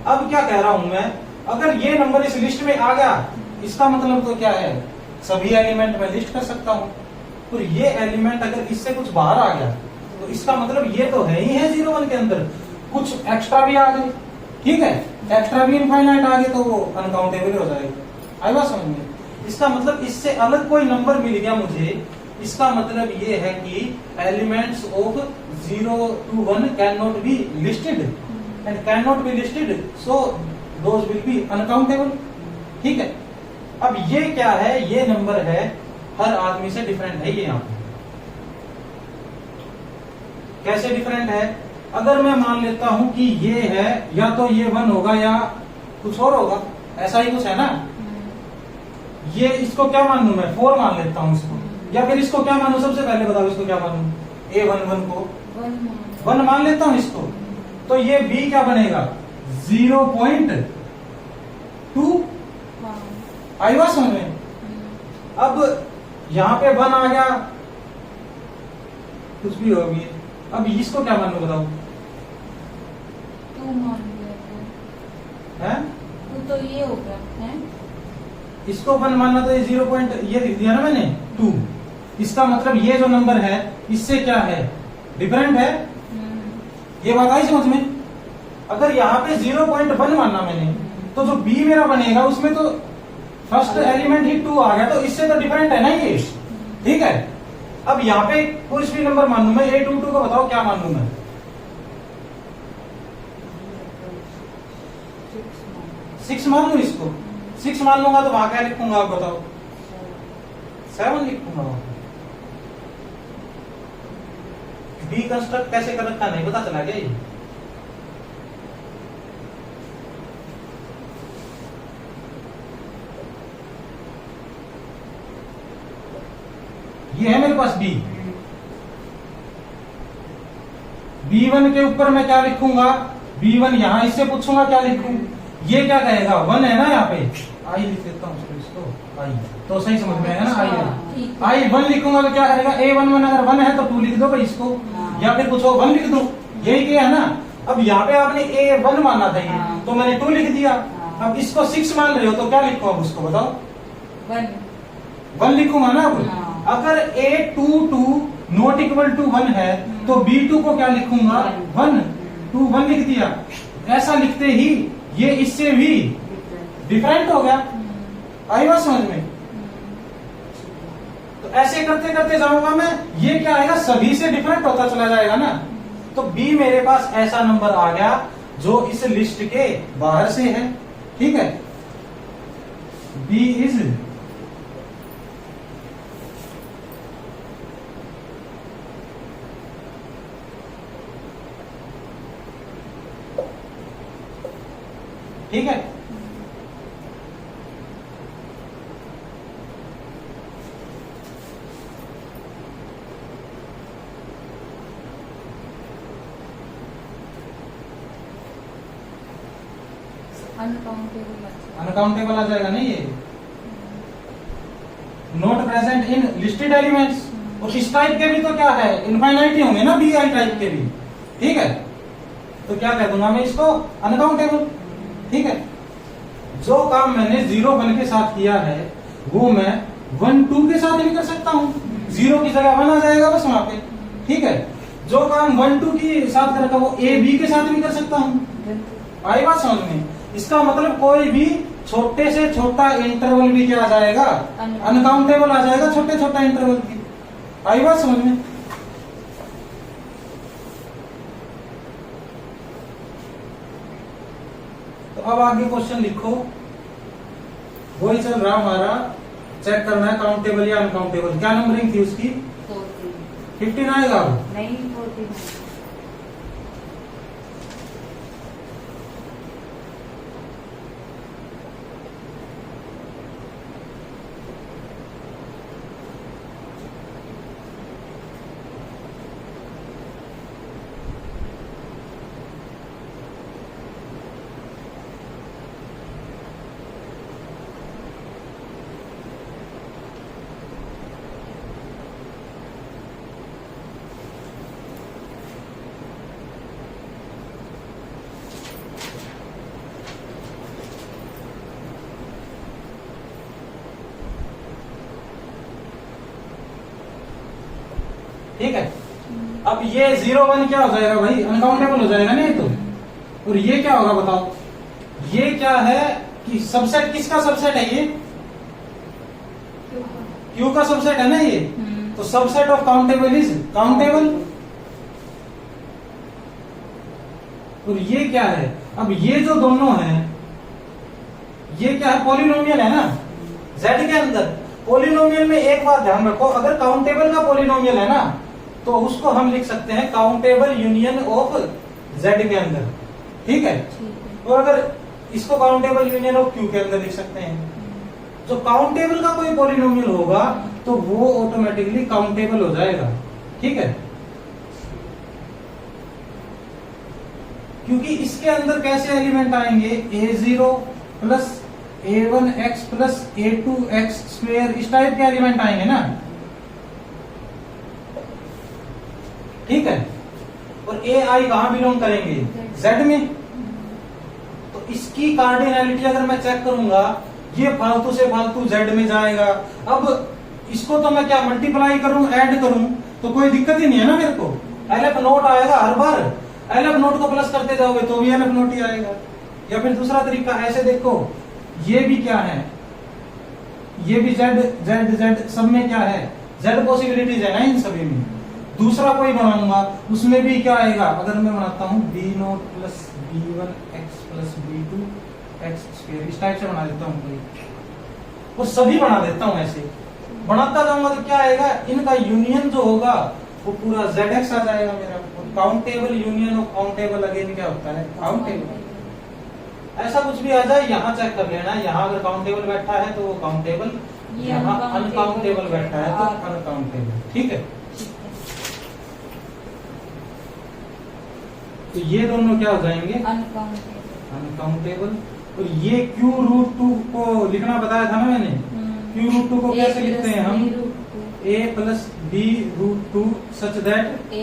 अब क्या कह रहा हूं मैं, अगर ये नंबर इस लिस्ट में आ गया, इसका मतलब तो क्या है, सभी एलिमेंट में लिस्ट कर सकता हूं। और ये एलिमेंट अगर इससे कुछ बाहर आ गया तो इसका मतलब ये तो है ही है 0 1 के अंदर, कुछ एक्स्ट्रा भी आ गए। ठीक है, एक्स्ट्रा भी इनफाइनाइट आ गए तो वो अनकाउंटेबल हो जाएगा। आई बात समझ में? इसका मतलब इससे अलग कोई नंबर मिल गया मुझे, इसका मतलब ये है कि elements of 0 to 1 can not be listed and can not be listed, so those will be uncountable. ठीक है, अब ये क्या है, ये नंबर है हर आदमी से डिफरेंट है। ये यहां पे कैसे डिफरेंट है, अगर मैं मान लेता हूं कि ये है, या तो ये 1 होगा या कुछ और होगा, ऐसा ही कुछ है ना। ये इसको क्या मान लू मैं, 4 मान लेता हूं इसको, या फिर इसको क्या मानू, सबसे पहले बताओ इसको क्या मानू, A11 को 1 मान लेता हूं इसको, तो ये B क्या बनेगा 0.2। आई बात समझ में? अब यहां पे 1 आ गया, कुछ भी होगी। अब इसको क्या मानू बताओ, 2 मान लिया है? तो ये हो गया है, इसको 1 मानना तो ये 0 पॉइंट ये लिख दिया ना मैंने 2। इसका मतलब ये जो नंबर है इससे क्या है, डिफरेंट है। ये बात आई समझ में? अगर यहाँ पे 0.1 मानना मैंने, तो जो B मेरा बनेगा उसमें तो फर्स्ट एलिमेंट ही 2 आ गया, तो इससे तो डिफरेंट है ना ये। ठीक है, अब यहाँ पे कुछ भी नंबर मान लू मैं, A22 को बताओ क्या मान लू मैं, 6 मान लू इसको। 6 मान लूंगा तो वहां क्या लिखूंगा आप बताओ, 7 लिखूंगा। बी कंस्ट्रक्ट कैसे कर रखा नहीं पता चला क्या ये है मेरे पास B। B1 के ऊपर मैं क्या लिखूंगा, B1 यहां इससे पूछूंगा क्या लिखूं, ये क्या कहेगा 1 है ना, यहाँ पे आई लिख देता हूँ इसको, आई तो सही समझ में आएगा ना। आई 1 लिखूंगा तो क्या करेगा, A11 अगर 1 है तो 2 लिख दो भाई इसको, या फिर कुछ 1 लिख दो, यही किया है ना। अब यहाँ पे आपने A1 माना था ये, तो मैंने 2 लिख दिया। अब इसको 6 मान रहे हो तो क्या लिखो अब उसको बताओ, 1 लिखूंगा ना। अब अगर A22 नॉट इक्वल टू 1 है तो B2 को क्या लिखूंगा 1, 2 1 लिख दिया। ऐसा लिखते ही ये इससे भी डिफरेंट हो गया। आई बात समझ में? तो ऐसे करते करते जाऊंगा मैं, ये क्या आएगा सभी से डिफरेंट होता चला जाएगा ना। तो B मेरे पास ऐसा नंबर आ गया जो इस लिस्ट के बाहर से है। ठीक है, B इज ठीक है। अनकाउंटेबल आ जाएगा नहीं ये, not present in listed elements. और इस टाइप के भी तो क्या है, इनफाइनाइट ही होंगे ना BI टाइप के भी। ठीक है, तो क्या कह दूंगा मैं इसको अनकाउंटेबल। ठीक है, जो काम मैंने 0 1 के साथ किया है वो मैं 1 2 के साथ भी कर सकता हूँ, 0 की जगह 1 आ जाएगा बस वहां पे। ठीक है, जो काम 1 2 के साथ कर वो A B के साथ भी कर सकता हूँ। आई बात समझ में? इसका मतलब कोई भी छोटे से छोटा इंटरवल भी क्या आ जाएगा, अनकाउंटेबल आ जाएगा, छोटे छोटा इंटरवल की। आई बात समझ में? तो अब आगे क्वेश्चन लिखो, वही चल रहा हमारा, चेक करना है काउंटेबल या अनकाउंटेबल। क्या नंबरिंग थी उसकी? 15 आएगा अब? नहीं 49। ठीक है। अब ये 0 1 क्या हो जाएगा भाई, अनकाउंटेबल हो जाएगा नहीं तो। और ये क्या होगा बताओ, ये क्या है कि सबसेट, किसका सबसेट है ये? क्यू का सबसेट है ना ये। तो subset of countable is countable. और ये क्या है, अब ये जो दोनों हैं, ये क्या है, पॉलिनोमियल है ना z के अंदर। पॉलिनोमियल में एक बात ध्यान रखो, अगर काउंटेबल का पॉलिनोमियल है ना तो उसको हम लिख सकते हैं काउंटेबल यूनियन ऑफ z के अंदर। ठीक है। और अगर इसको काउंटेबल यूनियन ऑफ q के अंदर लिख सकते हैं। जो काउंटेबल का कोई पॉलिनोमियल होगा तो वो ऑटोमेटिकली काउंटेबल हो जाएगा। ठीक है। क्योंकि इसके अंदर कैसे एलिमेंट आएंगे, a0 plus a1x plus a2x square, इस टाइप के एलिमेंट आएंगे ना। ठीक है। और ai कहां बिलोंग करेंगे, z में। तो इसकी कार्डिनैलिटी अगर मैं चेक करूंगा, ये फालतू से फालतू z में जाएगा। अब इसको तो मैं क्या मल्टीप्लाई करूं, ऐड करूं, तो कोई दिक्कत ही नहीं है ना मेरे को। LF नोट आएगा हर बार, LF नोट को प्लस करते जाओगे तो भी LF नोट ही आएगा। या फिर दूसरा तरीका ऐसे देखो, ये भी क्या है, ये भी z z z, सब में क्या है, z पॉसिबिलिटीज है ना इन सभी में। दूसरा कोई बनाऊंगा उसमें भी क्या आएगा, अगर मैं बनाता हूं b0 plus b1x plus b2 x square, इस टाइप से बना देता हूं कोई, और सभी बना देता हूं ऐसे बनाता जाऊंगा तो क्या आएगा, इनका यूनियन जो होगा वो पूरा zx आ जाएगा मेरा। Countable union of countable again क्या होता है, काउंटेबल। ऐसा कुछ भी आ जाए यहाँ चेक कर लेना, यहाँ अगर काउंटेबल बैठा है तो वो काउंटेबल, यहाँ अनकाउंटेबल बैठा है तो अनकाउंटेबल। ठीक है। तो ये दोनों क्या हो जाएंगे, अनकाउंटेबल। और ये q√2 को लिखना बताया था ना मैंने। q√2 को कैसे लिखते हैं हम, a plus b√2 such that a,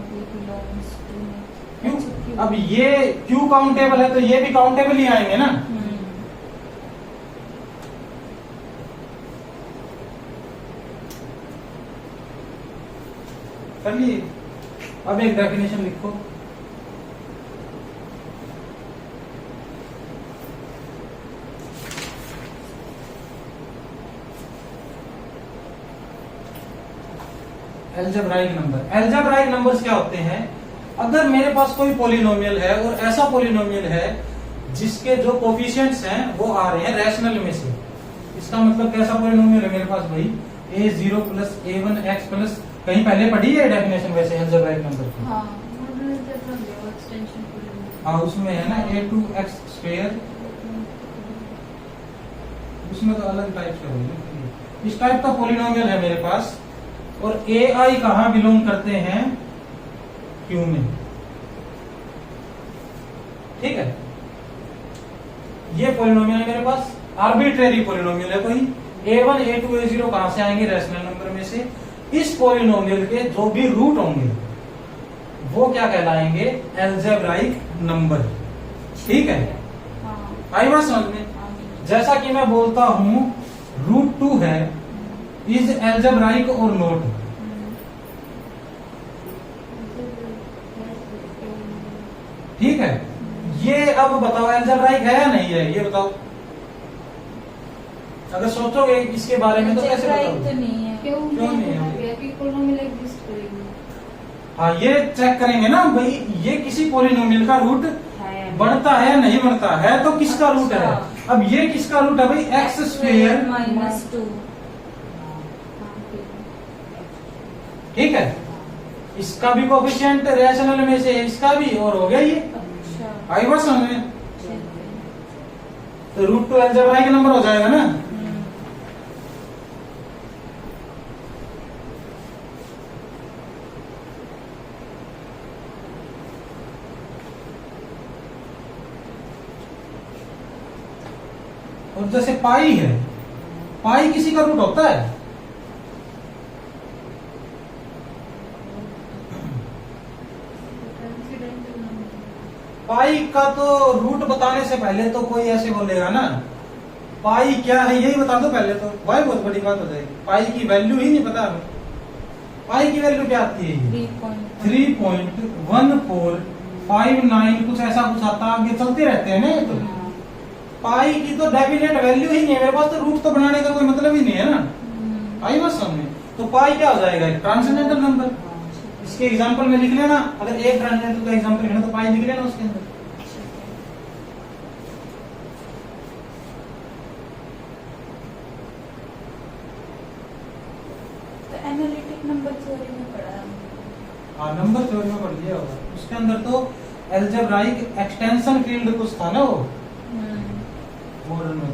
b belongs to q। अब ये q काउंटेबल है तो ये भी काउंटेबल ही आएंगे ना। कर लिए। अब एक डेफिनेशन लिखो, एल्जेब्राइक नंबर। एल्जेब्राइक नंबर्स क्या होते हैं, अगर मेरे पास कोई पॉलिनोमियल है और ऐसा पॉलिनोमियल है जिसके जो कोफिशिएंट्स हैं वो आ रहे हैं रैशनल में से, इसका मतलब कैसा पॉलिनोमियल है मेरे पास भाई, a0 प्लस a1x प्लस, कहीं पहले पढ़ी है डेफिनेशन वैसे एल्जेब्राइक नंबर की। हाँ उसमें है ना a2x स्क्वायर, उसमें तो अलग टाइप से होगी। इस टाइप का पॉलिनोमियल है मेरे पास और ai कहाँ बिलोंग करते हैं, q में। ठीक है। ये पॉलिनोमियल है मेरे पास, आर्बिट्रेरी पॉलिनोमियल है कोई, a1 a2 a0 कहां से आएंगे, रैशनल नंबर में से। इस पॉलिनोमियल के जो भी रूट होंगे वो क्या कहलाएंगे, एल्जेब्राइक नंबर। ठीक है। आई बात समझ में। जैसा कि मैं बोलता हूं √2 है, इज एल्जेब्राइक और नोट। ठीक है। ये अब बताओ एल्जेब्राइक है या नहीं है, ये बताओ। अगर सोचोगे इसके बारे में तो कैसे Algebraic बताओगे? तो नहीं है। क्यों क्यों नहीं नहीं है? है कि पोलिनोमियल एग्जिस्ट करेगी? हाँ, ये चेक करेंगे ना भाई, ये किसी पोलिनोमियल का रूट है बनता है या नहीं बनता है, तो किसका रूट है? अच्छा। अब ये किसका रूट है भाई? X square, -2। ठीक है। इसका भी कोफिशिएंट रैशनल में से है, इसका भी, और हो गया ये। अच्छा आई बात समझ में? ठीक है। तो √2 अलजेब्राइक नंबर हो जाएगा ना। और जैसे पाई है, पाई किसी का रूट होता है? पाई का तो रूट बताने से पहले तो कोई ऐसे बोलेगा ना, पाई क्या है यही बता दो पहले, तो वही बहुत बड़ी बात हो जाएगी। पाई की वैल्यू ही नहीं पता हमें। पाई की वैल्यू क्या आती है? 3.1459 कुछ ऐसा कुछ आता, आगे चलते रहते हैं ना ये तो। पाई की तो डेफिनेट वैल्यू ही नहीं है मेरे पास, तो रूट तो बनाने का कोई मतलब ही नहीं है ना। आई बात समझ? तो पाई क्या हो जाएगा? Transcendental number. इसके एग्जांपल में लिख लेना, अगर एक ट्रांसेंडेंटल का एग्जांपल लेना तो पाई लिख लेना उसके अंदर। तो एनालिटिक नंबर थ्योरी में पढ़ा है। हाँ, नंबर थ्योरी में पढ़ लिया होगा। उसके अंदर तो एल्जेब्राइक एक्सटेंशन फील्ड कुछ था ना वो मॉडल में तो।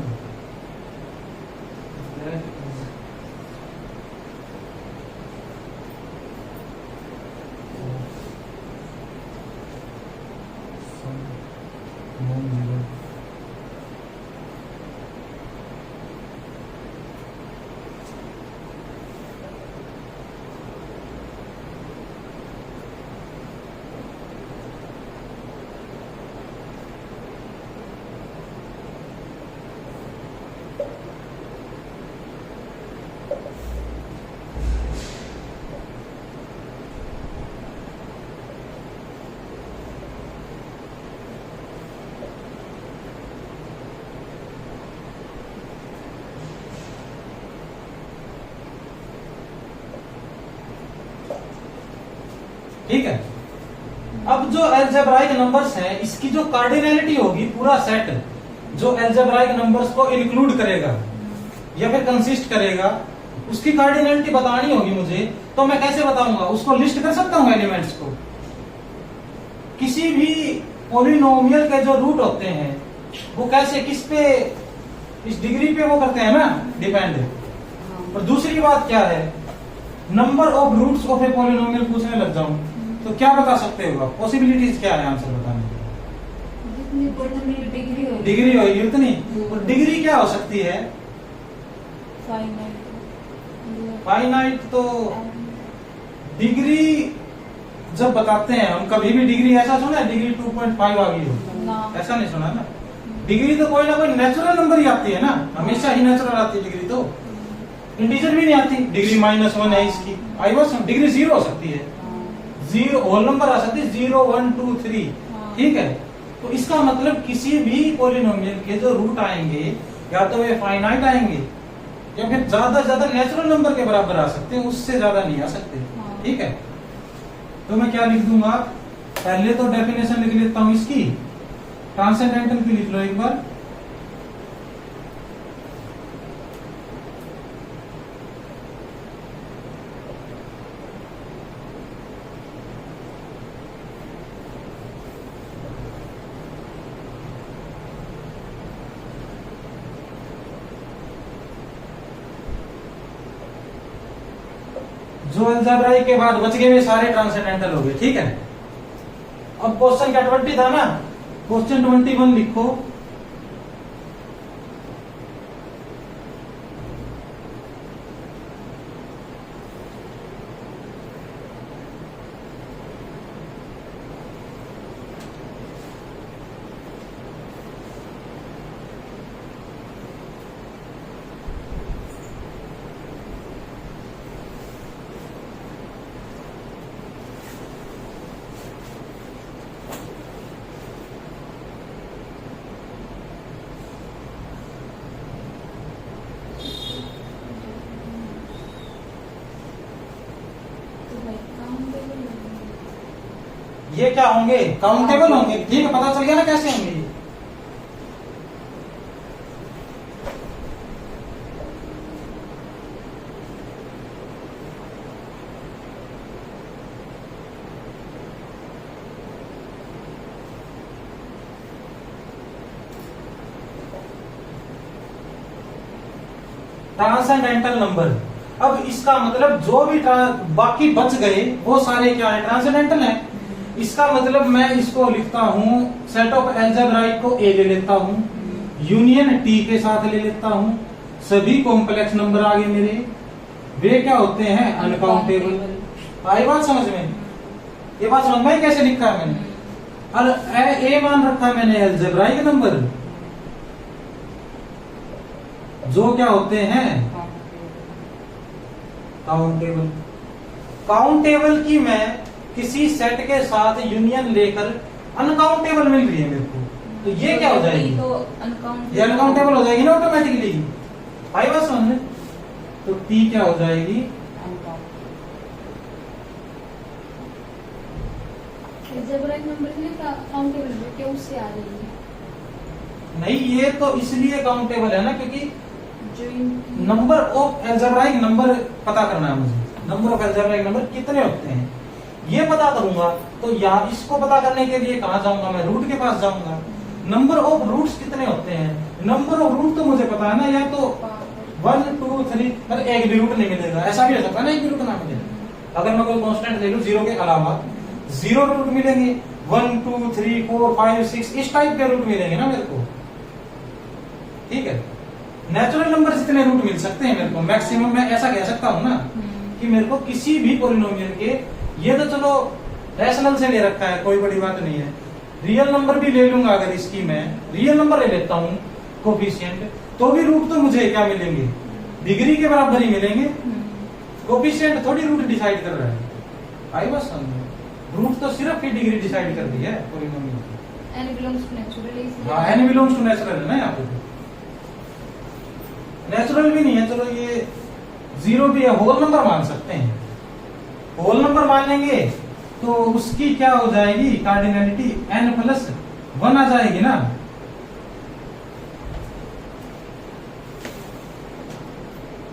ठीक है। अब जो एल्जेब्राइक नंबर्स हैं, इसकी जो कार्डिनैलिटी होगी, पूरा सेट जो एल्जेब्राइक नंबर्स को इंक्लूड करेगा या फिर कंसिस्ट करेगा, उसकी कार्डिनैलिटी बतानी होगी मुझे। तो मैं कैसे बताऊंगा? उसको लिस्ट कर सकता हूँ एलिमेंट्स को। किसी भी पॉलिनोमियल के जो रूट होते हैं वो कैसे, किस पे, इस डिग्री पे वो करते हैं ना, डिपेंड। और दूसरी बात क्या है, number of roots of a polynomial पूछने लग जाऊं तो क्या बता सकते हो आप? पॉसिबिलिटीज क्या है आंसर बताने की? जितनी जितनी डिग्री होगी डिग्री होगी उतनी। और डिग्री क्या हो सकती है? फाइनाइट। तो डिग्री जब बताते हैं हम, कभी भी डिग्री ऐसा सुना है डिग्री 2.5 आ गई हो? ऐसा नहीं सुना ना। डिग्री तो कोई ना कोई नेचुरल नंबर ही आती है ना, हमेशा ही नेचुरल आती है डिग्री। तो इंटीजर भी नहीं आती। डिग्री -1 है इसकी। आई वाज डिग्री 0 हो सकती है, 0 होल नंबर आ सकती है, 0 1 2 3। ठीक है। तो इसका मतलब किसी भी पॉलिनोमियल के जो रूट आएंगे, या तो वे फाइनाइट आएंगे या फिर ज्यादा से ज्यादा नेचुरल नंबर के बराबर आ सकते हैं, उससे ज्यादा नहीं आ सकते। ठीक है। तो मैं क्या लिख दूंगा? पहले तो डेफिनेशन लिख लेता हूं इसकी, ट्रांसेंडेंटल की लिख लो एक बार। जो अलजेब्राइक के बाद बच गए वे सारे ट्रांसेंडेंटल हो गए। ठीक है। अब क्वेश्चन क्या 20 था ना, क्वेश्चन 21 लिखो। ये क्या होंगे? काउंटेबल होंगे। ठीक है, पता चल गया ना कैसे होंगे ये। Transcendental number. अब इसका मतलब जो भी बाकी बच गए वो सारे क्या है? ट्रांसेंडेंटल है। इसका मतलब मैं इसको लिखता हूं, सेट ऑफ एल्जेब्राइक को ए ले लेता हूं, यूनियन टी के साथ ले लेता हूं, सभी कॉम्प्लेक्स नंबर आगे मेरे वे क्या होते हैं? अनकाउंटेबल। आई बात समझ में? ये बात समझ में कैसे लिखा है मैंने? और ए मान रखा है मैंने एल्जेब्राइक नंबर, जो क्या होते हैं? काउंटेबल। काउंटेबल की मैं किसी सेट के साथ यूनियन लेकर अनकाउंटेबल मिल रही है मेरे को, तो ये क्या हो जाएगी? ये अनकाउंटेबल हो जाएगी ना ऑटोमेटिकली। आई बात समझ में? तो टी क्या हो जाएगी? एल्जेब्राइक नंबर में काउंटेबल है क्या? उससे आ रही है? नहीं, ये तो इसलिए काउंटेबल है ना क्योंकि जो नंबर ऑफ एल्जेब्राइक नंबर पता करना है मुझे। नंबर ऑफ एल्जेब्राइक नंबर कितने होते हैं ये पता करूंगा, तो यहाँ इसको पता करने के लिए कहाँ जाऊंगा? मैं रूट के पास जाऊंगा। नंबर ऑफ रूट्स कितने होते हैं? नंबर ऑफ रूट तो मुझे पता है ना, या तो 1 2 3, मतलब एक भी रूट नहीं मिलेगा। ऐसा भी हो सकता है ना एक भी रूट ना मिलेगा। अगर मैं कोई कांस्टेंट ले लूं 0 के अलावा 0 रूट मिलेंगे, 1 2 3 4 5 6 इस टाइप के रूट मिलेंगे ना मेरे को। ठीक है, नेचुरल नंबर जितने रूट मिल सकते हैं मेरे को मैक्सिमम, मैं ऐसा कह सकता हूं ना कि मेरे को किसी भी पॉलिनोमियल के, ये तो चलो रैशनल से ले रखा है, कोई बड़ी बात नहीं है। रियल नंबर भी ले लूंगा, अगर इसकी मैं रियल नंबर ले लेता हूं कोफिशिएंट, तो भी रूट तो मुझे क्या मिलेंगे? डिग्री के बराबर ही मिलेंगे। कोफिशिएंट थोड़ी रूट डिसाइड कर रहा है। आई बात समझ? रूट तो सिर्फ ही डिग्री डिसाइड कर दी है पॉलिनोमियल की। n belongs to natural is हाँ, n बिलोंग्स टू नेचुरल है ना यहाँ पे। नेचुरल भी नहीं है, चलो ये 0 भी है, होल नंबर मान सकते हैं। होल नंबर मान लेंगे तो उसकी क्या हो जाएगी? कार्डिनलिटी n+1 आ जाएगी ना।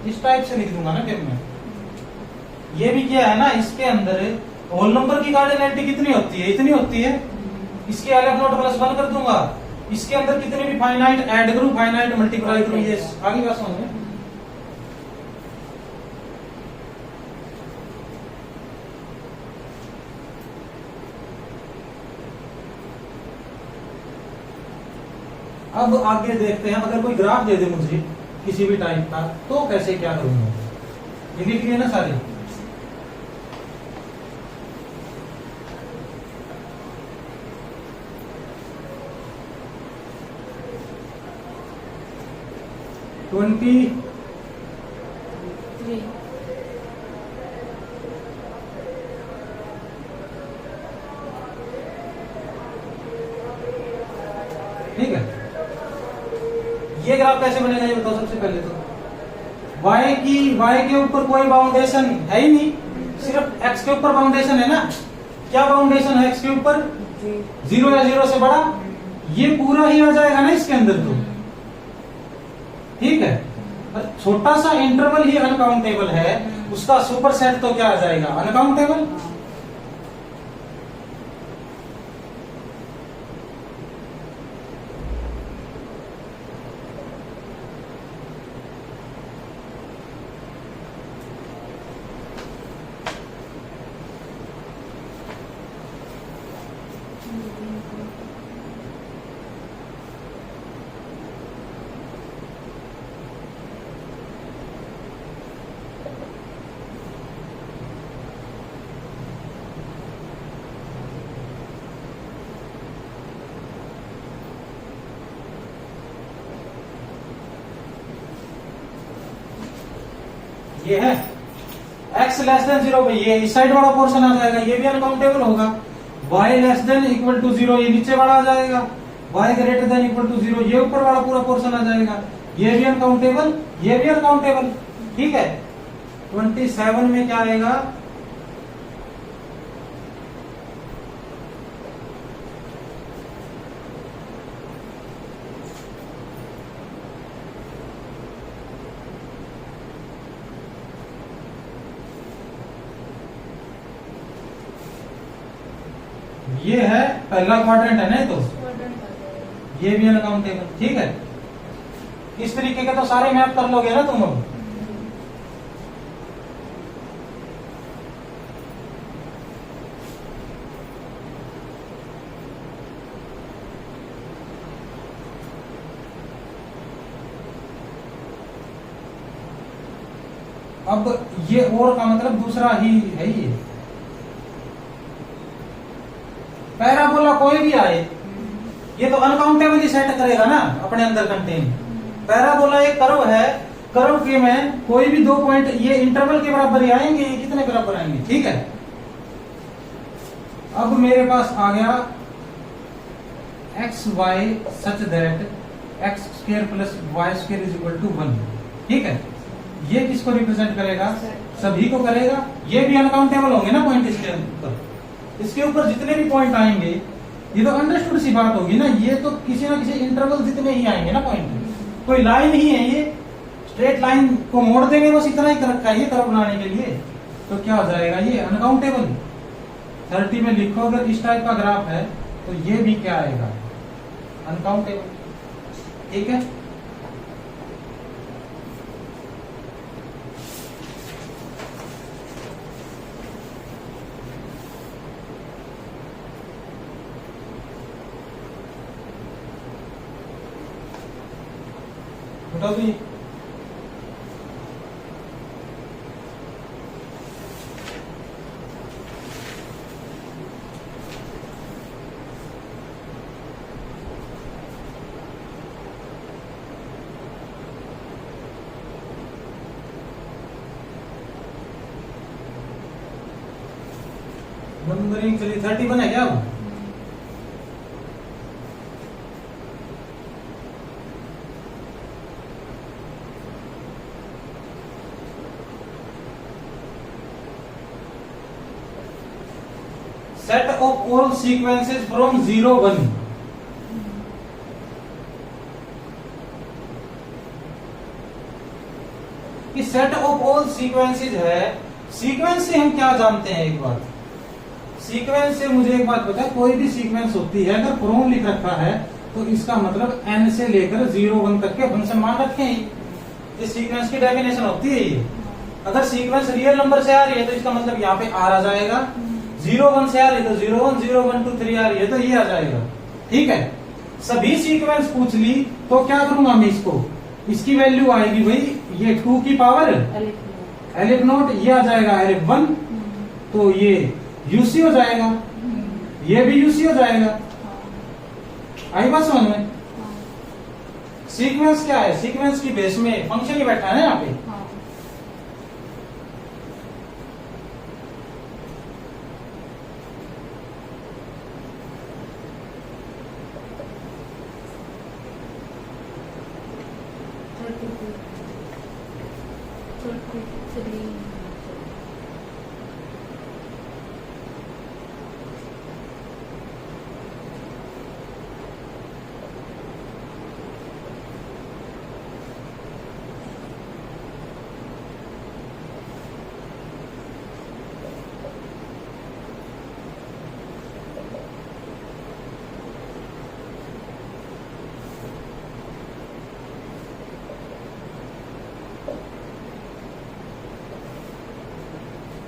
इस टाइप से लिख दूंगा ना फिर मैं। ये भी क्या है ना, इसके अंदर होल नंबर की कार्डिनलिटी कितनी होती है? इतनी होती है। इसके अलेफ नोट +1 कर दूंगा। इसके अंदर कितने भी फाइनाइट ऐड करूं, फाइनाइट मल्टीप्लाई करूं, ये आगे बात समझ में? अब आगे देखते हैं, अगर कोई ग्राफ दे दे मुझे किसी भी टाइप का, तो कैसे क्या करूंगा? ये लिख लिए ना सारे? ट्वेंटी 3 ठीक है। ये ग्राफ कैसे बनेगा ये बताओ सबसे पहले तो। y के ऊपर कोई बाउंडेशन है ही नहीं, सिर्फ x के ऊपर बाउंडेशन है ना। क्या बाउंडेशन है x के ऊपर? 0 या 0 से बड़ा। ये पूरा ही आ जाएगा ना इसके अंदर तो। ठीक है, छोटा सा इंटरवल ही अनकाउंटेबल है, उसका सुपरसेट तो क्या आ जाएगा? अनकाउंटेबल। ये है x <0 पे ये इस साइड वाला पोर्शन आ जाएगा, ये भी अनकाउंटेबल होगा। y <= 0 ये नीचे वाला आ जाएगा, y <= 0 ये ऊपर वाला पूरा पोर्शन आ जाएगा। ये भी अनकाउंटेबल, ये भी अनकाउंटेबल। ठीक है, 27 में क्या आएगा? ये है पहला क्वाड्रेंट है ना, तो क्वाड्रेंट आ जाएगा। ये भी अनकाउंटेबल। ठीक है, इस तरीके के तो सारे मैप कर लोगे ना तुम अब। अब ये और का मतलब दूसरा ही है। ये पैराबोला कोई भी आए, ये तो अनकाउंटेबली सेट करेगा ना अपने अंदर कंटेन। पैराबोला एक कर्व है, कर्व के में कोई भी दो पॉइंट ये इंटरवल के बराबर ही आएंगे, ये कितने बराबर आएंगे। ठीक है, अब मेरे पास आ गया x y such that x square plus y square is equal to 1। ठीक है, ये किसको रिप्रेजेंट करेगा, सभी को करेगा। ये भी अनकाउंटेबल होंगे ना पॉइंट इसके ऊपर। इसके ऊपर जितने भी पॉइंट आएंगे, ये तो अंडरस्टूड सी बात होगी ना, ये तो किसी ना किसी इंटरवल जितने ही आएंगे ना पॉइंट। कोई लाइन ही है, ये स्ट्रेट लाइन को मोड़ देंगे बस, इतना ही कर रखा है ये कर्व बनाने के लिए। तो क्या हो जाएगा, ये अनकाउंटेबल। 30 में लिखो अगर इस टाइप का ग्राफ है तो ये भी क्या आएगा, अनकाउंटेबल। ठीक है, बताओ भी। नंबरिंग चलिए 30 बना क्या अब। Set of all sequences from 0 1। कि सेट ऑफ ऑल सीक्वेंसेज है। सीक्वेंस से हम क्या जानते हैं, एक बात सीक्वेंस से मुझे एक बात पता है, कोई भी सीक्वेंस होती है अगर फ्रॉम लिख रखा है तो इसका मतलब n से लेकर 0 1 तक के फंक्शन मान रखे हैं। ये सीक्वेंस की डेफिनेशन होती है। ये अगर सीक्वेंस रियल नंबर से आ रही है तो इसका मतलब यहाँ पे r आ जाएगा। 0 1 से आ रही है तो 0 1 0 1 2 3 आ रही है तो ये आ जाएगा। ठीक है, सभी सीक्वेंस पूछ ली तो क्या करूंगा मैं, इसको इसकी वैल्यू आएगी भाई ये 2 की पावर एलिफ नोट, ये आ जाएगा एलिफ 1, तो ये यूसी हो जाएगा, ये भी यूसी हो जाएगा। आई बात समझ में। सीक्वेंस क्या है, सीक्वेंस की बेस में फंक्शन ही बैठा है ना यहाँ पे।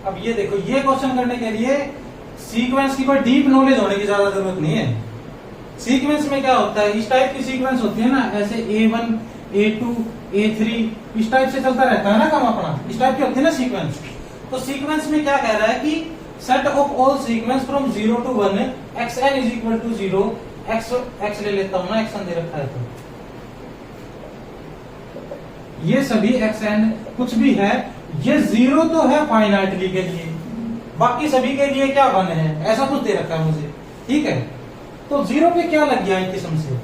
अब ये देखो, ये क्वेश्चन करने के लिए सीक्वेंस की कोई डीप नॉलेज होने की ज्यादा जरूरत नहीं है। सीक्वेंस में क्या होता है, इस टाइप की सीक्वेंस होती है ना, ऐसे A1 A2 A3 इस टाइप से चलता रहता है ना काम अपना, इस टाइप की होती है ना सीक्वेंस। तो सीक्वेंस में क्या कह रहा है कि set of all sequence from 0 to 1 xn is equal to 0 x ले लेता हूं ना, xn दे रखा है तो ये सभी xn कुछ भी है, ये 0 तो है फाइनाइटली के लिए, बाकी सभी के लिए क्या 1 है, ऐसा कुछ दे रखा है मुझे। ठीक है, तो 0 पे क्या लग गया एक किस्म से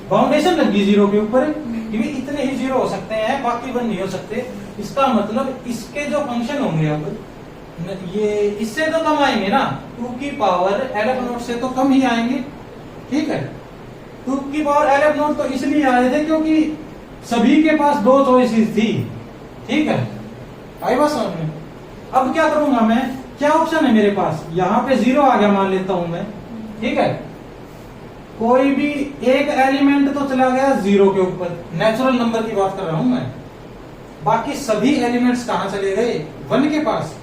बाउंडेशन लग गई 0 के ऊपर, क्योंकि इतने ही 0 हो सकते हैं, बाकी 1 नहीं हो सकते। इसका मतलब इसके जो फंक्शन होंगे अब ये इससे तो कम आएंगे ना, 2 की पावर एलएफ नोट से तो कम ही आएंगे। ठीक है, 2 की पावर एलएफ नोट तो इसलिए आए थे क्योंकि सभी के पास 2 चॉइसेस थी। ठीक है, आई बात समझ में। अब क्या करूंगा मैं, क्या ऑप्शन है मेरे पास, यहाँ पे 0 आ गया मान लेता हूं मैं, ठीक है, कोई भी एक एलिमेंट तो चला गया 0 के ऊपर, नेचुरल नंबर की बात कर रहा हूं मैं, बाकी सभी एलिमेंट्स कहां चले गए 1 के पास,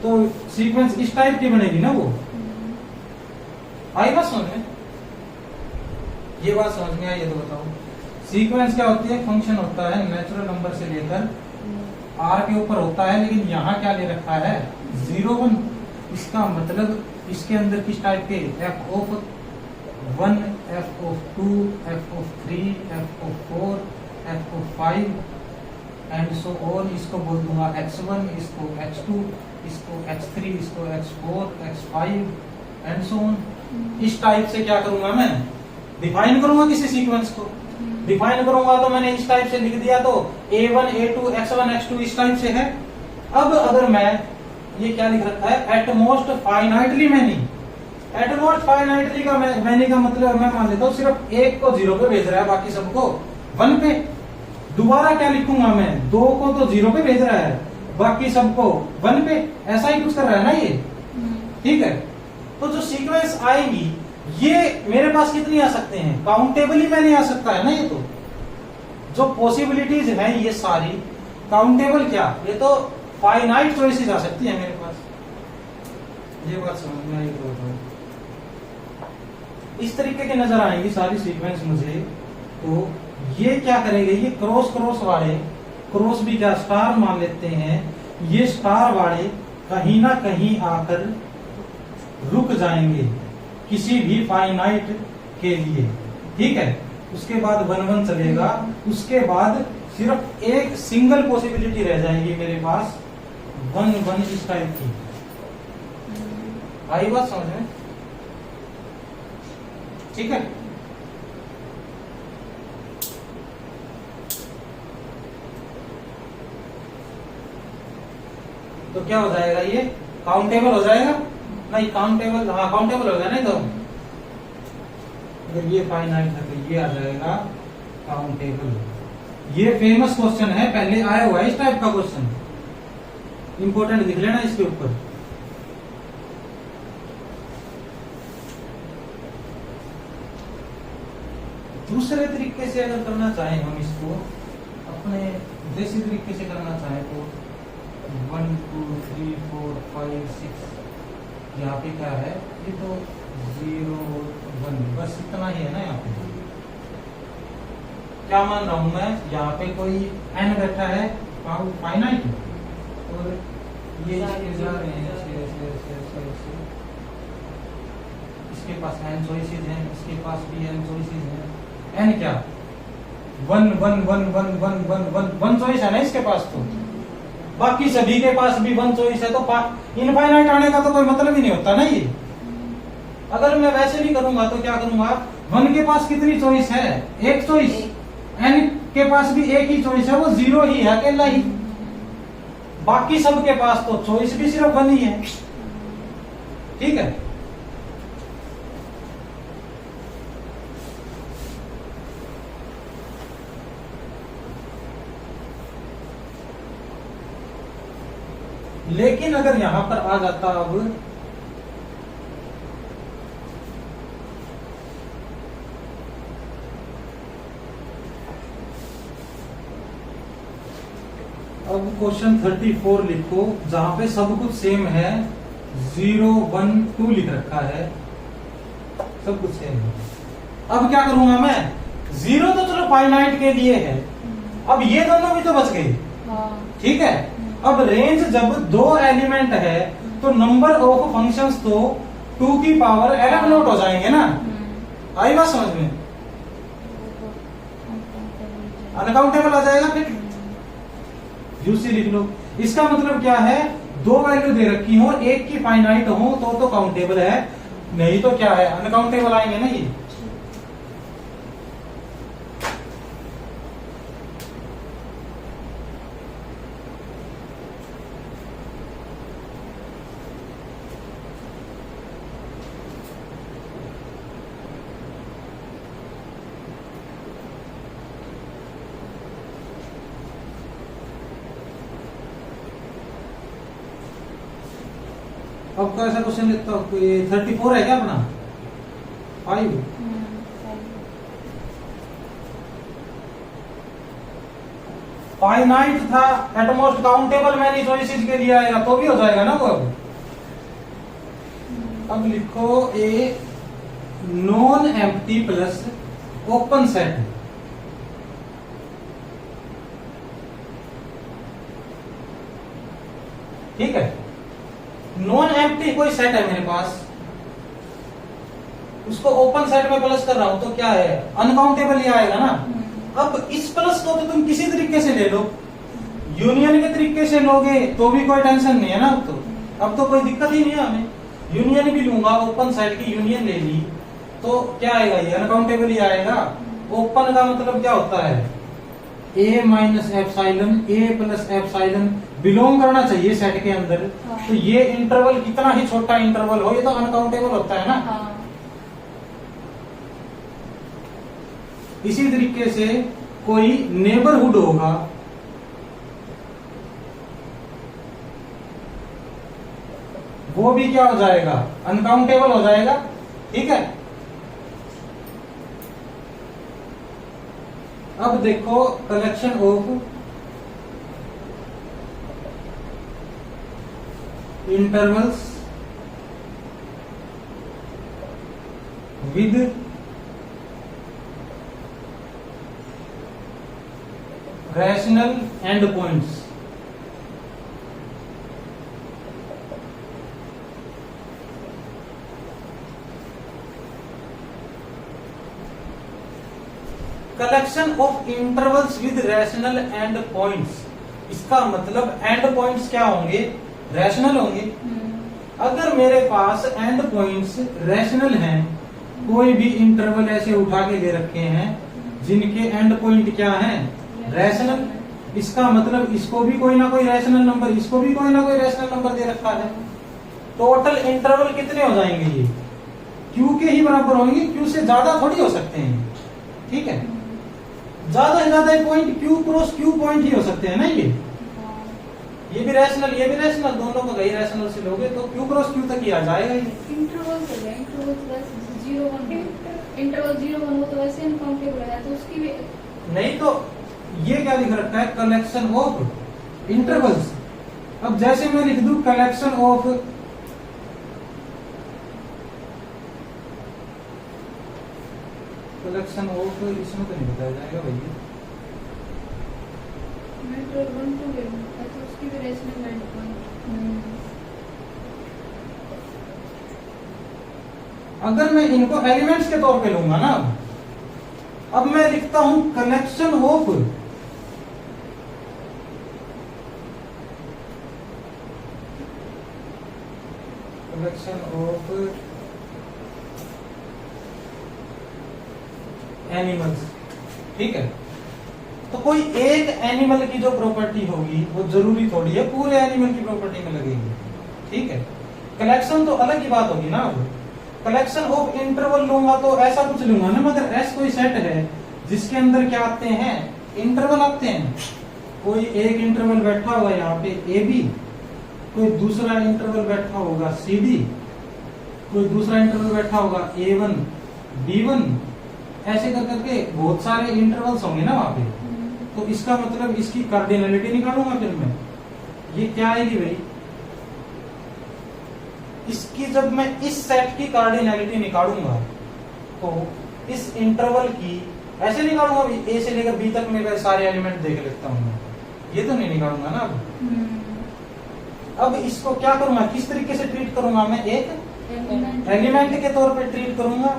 तो सीक्वेंस इस टाइप की बनेगी ना वो। आई बात समझ में? ये बात समझ में आई है तो बताओ। सीक्वेंस क्या होती है? फंक्शन होता है नेचुरल नंबर से लेकर r के ऊपर होता है, लेकिन यहाँ क्या ले रखा है 0 1। इसका मतलब इसके अंदर किस टाइप के f of 1, f of 2, f of 3, f of 4, f of 5 and so on. इसको बोल दूंगा x1, इसको x2, इसको x3, इसको x4, x5 and so on. इस टाइप से क्या करूंगा मैं? डिफाइन करूंगा किसी सीक्वेंस को। डिफाइन करूंगा तो मैंने इस टाइप से लिख दिया, तो a1, a2, x1, x2 इस टाइप से है। अब अगर मैं ये क्या लिख रखा है at most finitely many, at most finitely का मैनी का मतलब मैं मान लेता हूँ सिर्फ एक को 0 पे भेज रहा है, बाकी सबको 1 पे। दोबारा क्या लिखूंगा मैं? 2 को तो 0 पे भेज रहा है, बाकी सबको 1 पे, ऐसा ही कुछ कर रहा है ना ये, ठीक है। तो जो सीक्वेंस आएगी ये मेरे पास कितनी आ सकते हैं? काउंटेबल ही मैंने आ सकता है ना ये। तो जो पॉसिबिलिटीज हैं ये सारी काउंटेबल, क्या ये तो फाइनाइट चॉइसेस आ सकती है मेरे पास। ये बात समझ में आई तो बताओ। इस तरीके के नजर आएंगी सारी सीक्वेंस मुझे। तो ये क्या करेंगे? ये क्रॉस क्रॉस वाले, क्रॉस भी क्या स्टार मान लेते हैं, ये स्टार वाले कहीं ना कहीं आकर रुक जाएंगे किसी भी फाइनाइट के लिए, ठीक है। उसके बाद 1 1 चलेगा, उसके बाद सिर्फ एक सिंगल पॉसिबिलिटी रह जाएगी मेरे पास 1 1 इस टाइप की। आई बात समझ में? ठीक है। तो क्या हो जाएगा? ये काउंटेबल हो जाएगा? नहीं काउंटेबल, हाँ काउंटेबल होगा नहीं। तो अगर ये फाइनाइट है तो ये आ जाएगा काउंटेबल। ये फेमस क्वेश्चन है, पहले आया हुआ है इस टाइप का क्वेश्चन, इंपॉर्टेंट लिख लेना इसके ऊपर। दूसरे तरीके से अगर करना चाहें हम इसको, अपने देसी तरीके से करना चाहें तो 1 2 3 4 5 6, यहाँ पे क्या है? ये तो 0 1 बस इतना ही है ना। यहाँ पे क्या मान रहा हूं मैं? यहाँ पे कोई n बैठा है फाइनाइट, और ये जा रहे हैं ऐसे। इसके पास n चॉइसेस हैं, इसके पास भी n चॉइसेस हैं। n क्या 1 1 1 1 1 1 1 चॉइस है ना इसके पास, तो बाकी सभी के पास भी 1 चॉइस है, तो इनफाइनाइट आने का तो कोई मतलब ही नहीं होता ना ये। अगर मैं वैसे भी करूंगा तो क्या करूंगा? 1 के पास कितनी चॉइस है? एक चॉइस। n के पास भी एक ही चॉइस है, वो 0 ही है अकेला ही। बाकी सब के पास तो चॉइस भी सिर्फ 1 ही है, ठीक है। लेकिन अगर यहां पर आ जाता अब क्वेश्चन 34 लिखो, जहां पे सब कुछ सेम है, 0 1 2 लिख रखा है, सब कुछ सेम है। अब क्या करूंगा मैं? 0 तो चलो फाइनाइट के लिए है, अब ये दोनों भी तो बच गए, ठीक है। अब रेंज जब 2 एलिमेंट है तो नंबर ऑफ फंक्शंस तो 2 की पावर 11 नोट हो जाएंगे ना। आई बात समझ में? अनकाउंटेबल आ जाएगा, फिर यूसी लिख लो। इसका मतलब क्या है? 2 वैल्यू दे रखी हो, एक की फाइनाइट हो तो काउंटेबल है, नहीं तो क्या है? अनकाउंटेबल आएंगे ना ये। अब कैसा क्वेश्चन लिखता हूँ? 34 है क्या अपना? 5। फाइनाइट था, एटमोस्ट काउंटेबल मैनी चॉइसेस के लिए आएगा तो भी हो जाएगा ना वो। अब लिखो a non empty plus open set. ठीक है, नॉन एम्प्टी कोई सेट है मेरे पास, उसको ओपन सेट में प्लस कर रहा हूं तो क्या है, अनकाउंटेबल ही आएगा ना। अब इस प्लस को तो तुम किसी तरीके से ले लो, यूनियन के तरीके से लोगे तो भी कोई टेंशन नहीं है ना। अब तो कोई दिक्कत ही नहीं है हमें। यूनियन भी लूंगा, ओपन साइड की यूनियन ले ली तो क्या आएगा, ये अनकाउंटेबल ही आएगा। ओपन का मतलब क्या होता है, ए माइनस एप्साइलन, ए प्लस एप्साइलन बिलोंग करना चाहिए सेट के अंदर। तो ये इंटरवल कितना ही छोटा इंटरवल हो, ये तो अनकाउंटेबल होता है ना। इसी तरीके से कोई नेबरहुड होगा, वो भी क्या हो जाएगा, अनकाउंटेबल हो जाएगा। ठीक है, अब देखो collection of intervals with rational and points. Collection of intervals with rational and points, इसका मतलब एंड पॉइंट्स क्या होंगे, रैशनल होंगे। अगर मेरे पास एंड पॉइंट्स रैशनल हैं, कोई भी इंटरवल ऐसे उठा के दे रखे हैं जिनके एंड पॉइंट क्या हैं, रैशनल, इसका मतलब इसको भी कोई ना कोई रैशनल नंबर, इसको भी कोई ना कोई रैशनल नंबर दे रखा है। टोटल इंटरवल कितने हो जाएंगे, ये क्यू के ही बराबर होंगे, क्यू से ज्यादा थोड़ी हो सकते हैं। ठीक है, ज्यादा से ज्यादा point Q cross Q point ही हो सकते हैं ना। ये भी रैशनल, ये भी रैशनल, दोनों को गई रैशनल से लोगे तो क्यू क्रॉस क्यू तक ही आ जाएगा। इंटरवल प्लस 0 1 इंटरवल 0 1 वो तो वैसे अनकाउंटेबल है, तो उसकी भी नहीं तो ये क्या लिख रखा है, कलेक्शन ऑफ इंटरवल्स। अब जैसे मैं लिख दूं कलेक्शन ऑफ इसमें तो नहीं बताया जाएगा भैया, इंटरवल 1 2 ले लो, तो उसकी भी रैशनल एंड पॉइंट। अगर मैं इनको एलिमेंट्स के तौर पे लूंगा ना, अब मैं लिखता हूं कलेक्शन ऑफ एनिमल्स। ठीक है, तो कोई एक एनिमल की जो प्रॉपर्टी होगी वो जरूरी थोड़ी है पूरे एनिमल की प्रॉपर्टी में लगेगी। ठीक है, कलेक्शन तो अलग ही बात होगी ना। अब कलेक्शन ऑफ इंटरवल लूंगा तो ऐसा कुछ लूंगा ना, मगर एस कोई सेट है जिसके अंदर क्या आते हैं, इंटरवल आते हैं। कोई एक इंटरवल बैठा हुआ यहाँ पे ए बी, कोई दूसरा इंटरवल बैठा होगा सी डी, कोई दूसरा इंटरवल बैठा होगा A1 B1, ऐसे कर करके बहुत सारे इंटरवल्स होंगे ना वहां पे। तो इसका मतलब इसकी कार्डिनलिटी निकालूंगा फिर मैं, ये क्या आएगी भाई, इसकी जब मैं इस सेट की कार्डिनलिटी निकालूंगा तो इस इंटरवल की ऐसे निकालूंगा, ए से लेकर बी तक मैं सारे एलिमेंट देख लेता हूँ, ये तो नहीं निकालूंगा ना। अब इसको क्या करूंगा, किस तरीके से ट्रीट करूंगा, मैं एक एलिमेंट के तौर पे ट्रीट करूंगा,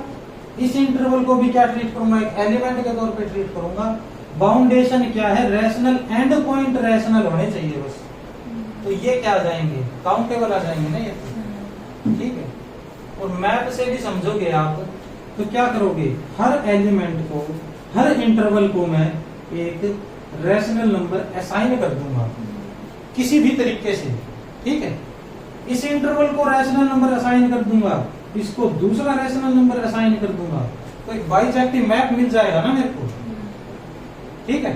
इस इंटरवल को भी क्या ट्रीट करूंगा, एक एलिमेंट के तौर पे ट्रीट करूंगा। बाउंडेशन क्या है, रैशनल एंड पॉइंट रैशनल होने चाहिए बस। तो ये क्या आ जाएंगे, काउंटेबल आ जाएंगे ना ये। ठीक है, और मैप से भी समझोगे आप तो क्या करोगे, हर एलिमेंट को, हर इंटरवल को मैं एक रैशनल नंबर असाइन कर दूंगा किसी भी तरीके से। ठीक है, इस इंटरवल को रैशनल नंबर असाइन कर दूंगा, इसको दूसरा रैशनल नंबर असाइन कर दूंगा, तो एक बाइजेक्टिव मैप मिल जाएगा ना मेरे को। ठीक है,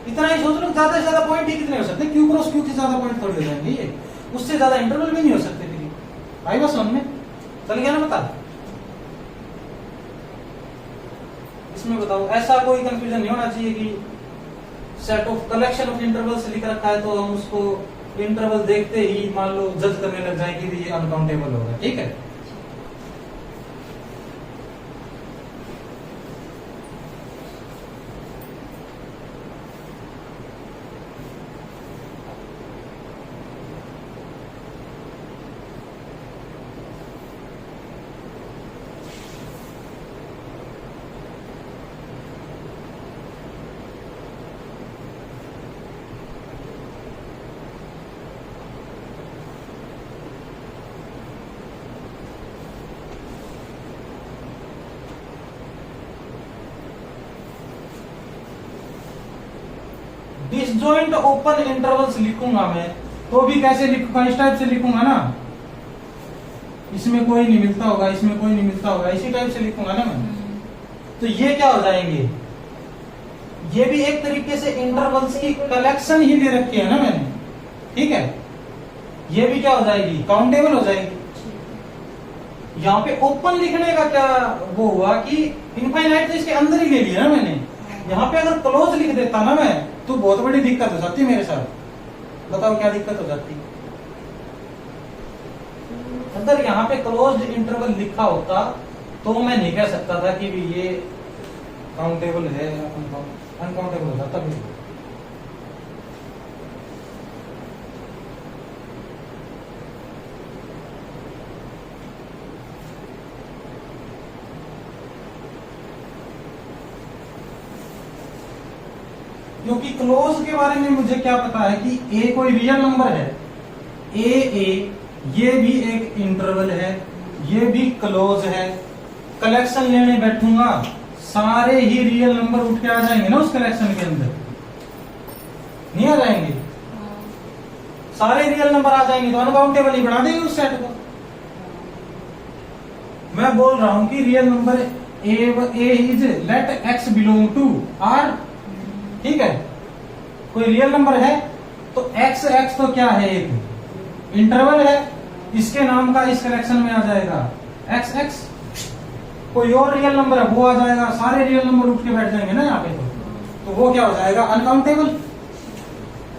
इतना ही सोच लो, ज्यादा से ज्यादा पॉइंट ही कितने हो सकते हैं, क्यू क्रॉस क्यू से ज्यादा पॉइंट थोड़ी हो जाएंगे, ये उससे ज्यादा इंटरवल भी नहीं हो सकते। फिर आई बात समझ में, चल गया ना, बता। इसमें बताओ, ऐसा कोई कंफ्यूजन नहीं होना चाहिए कि set of collection of intervals लिख रखा है तो हम उसको इंटरवल देखते ही मान लो जज करने लग जाए कि ये अनकाउंटेबल होगा, ठीक है। डिसजॉइंट ओपन इंटरवल्स लिखूंगा मैं तो भी कैसे लिखूंगा, इस टाइप से लिखूंगा ना, इसमें कोई नहीं मिलता होगा, इसमें कोई नहीं मिलता होगा, इसी टाइप से लिखूंगा ना मैं। तो ये क्या हो जाएंगे, ये भी एक तरीके से इंटरवल्स की कलेक्शन ही दे रखी है ना मैंने, ठीक है। ये भी क्या हो जाएगी, काउंटेबल हो जाएगी। यहाँ पे ओपन लिखने का क्या वो हुआ कि इनफाइनाइट तो इसके अंदर ही ले लिया ना मैंने, यहाँ पे अगर क्लोज लिख देता ना मैं तो बहुत बड़ी दिक्कत हो जाती मेरे साथ। बताओ क्या दिक्कत हो जाती, अगर यहाँ पे क्लोज्ड इंटरवल लिखा होता तो मैं नहीं कह सकता था कि भी ये काउंटेबल है, अनकाउंटेबल हो जाता भी। क्योंकि क्लोज के बारे में मुझे क्या पता है कि ए कोई रियल नंबर है, ए ये भी एक इंटरवल है, ये भी क्लोज है। कलेक्शन लेने बैठूंगा सारे ही रियल नंबर उठ के आ जाएंगे ना उस कलेक्शन के अंदर, नहीं आ जाएंगे? सारे रियल नंबर आ जाएंगे तो अनकाउंटेबल ही बना देंगे उस सेट को। मैं बोल रहा हूं कि real number a is let x belong to R, ठीक है। कोई रियल नंबर है तो एक्स तो क्या है, एक इंटरवल है, इसके नाम का इस कलेक्शन में आ जाएगा एक्स। कोई और रियल नंबर है वो आ जाएगा, सारे रियल नंबर उठ के बैठ जाएंगे ना यहाँ पे, तो वो क्या हो जाएगा, अनकाउंटेबल।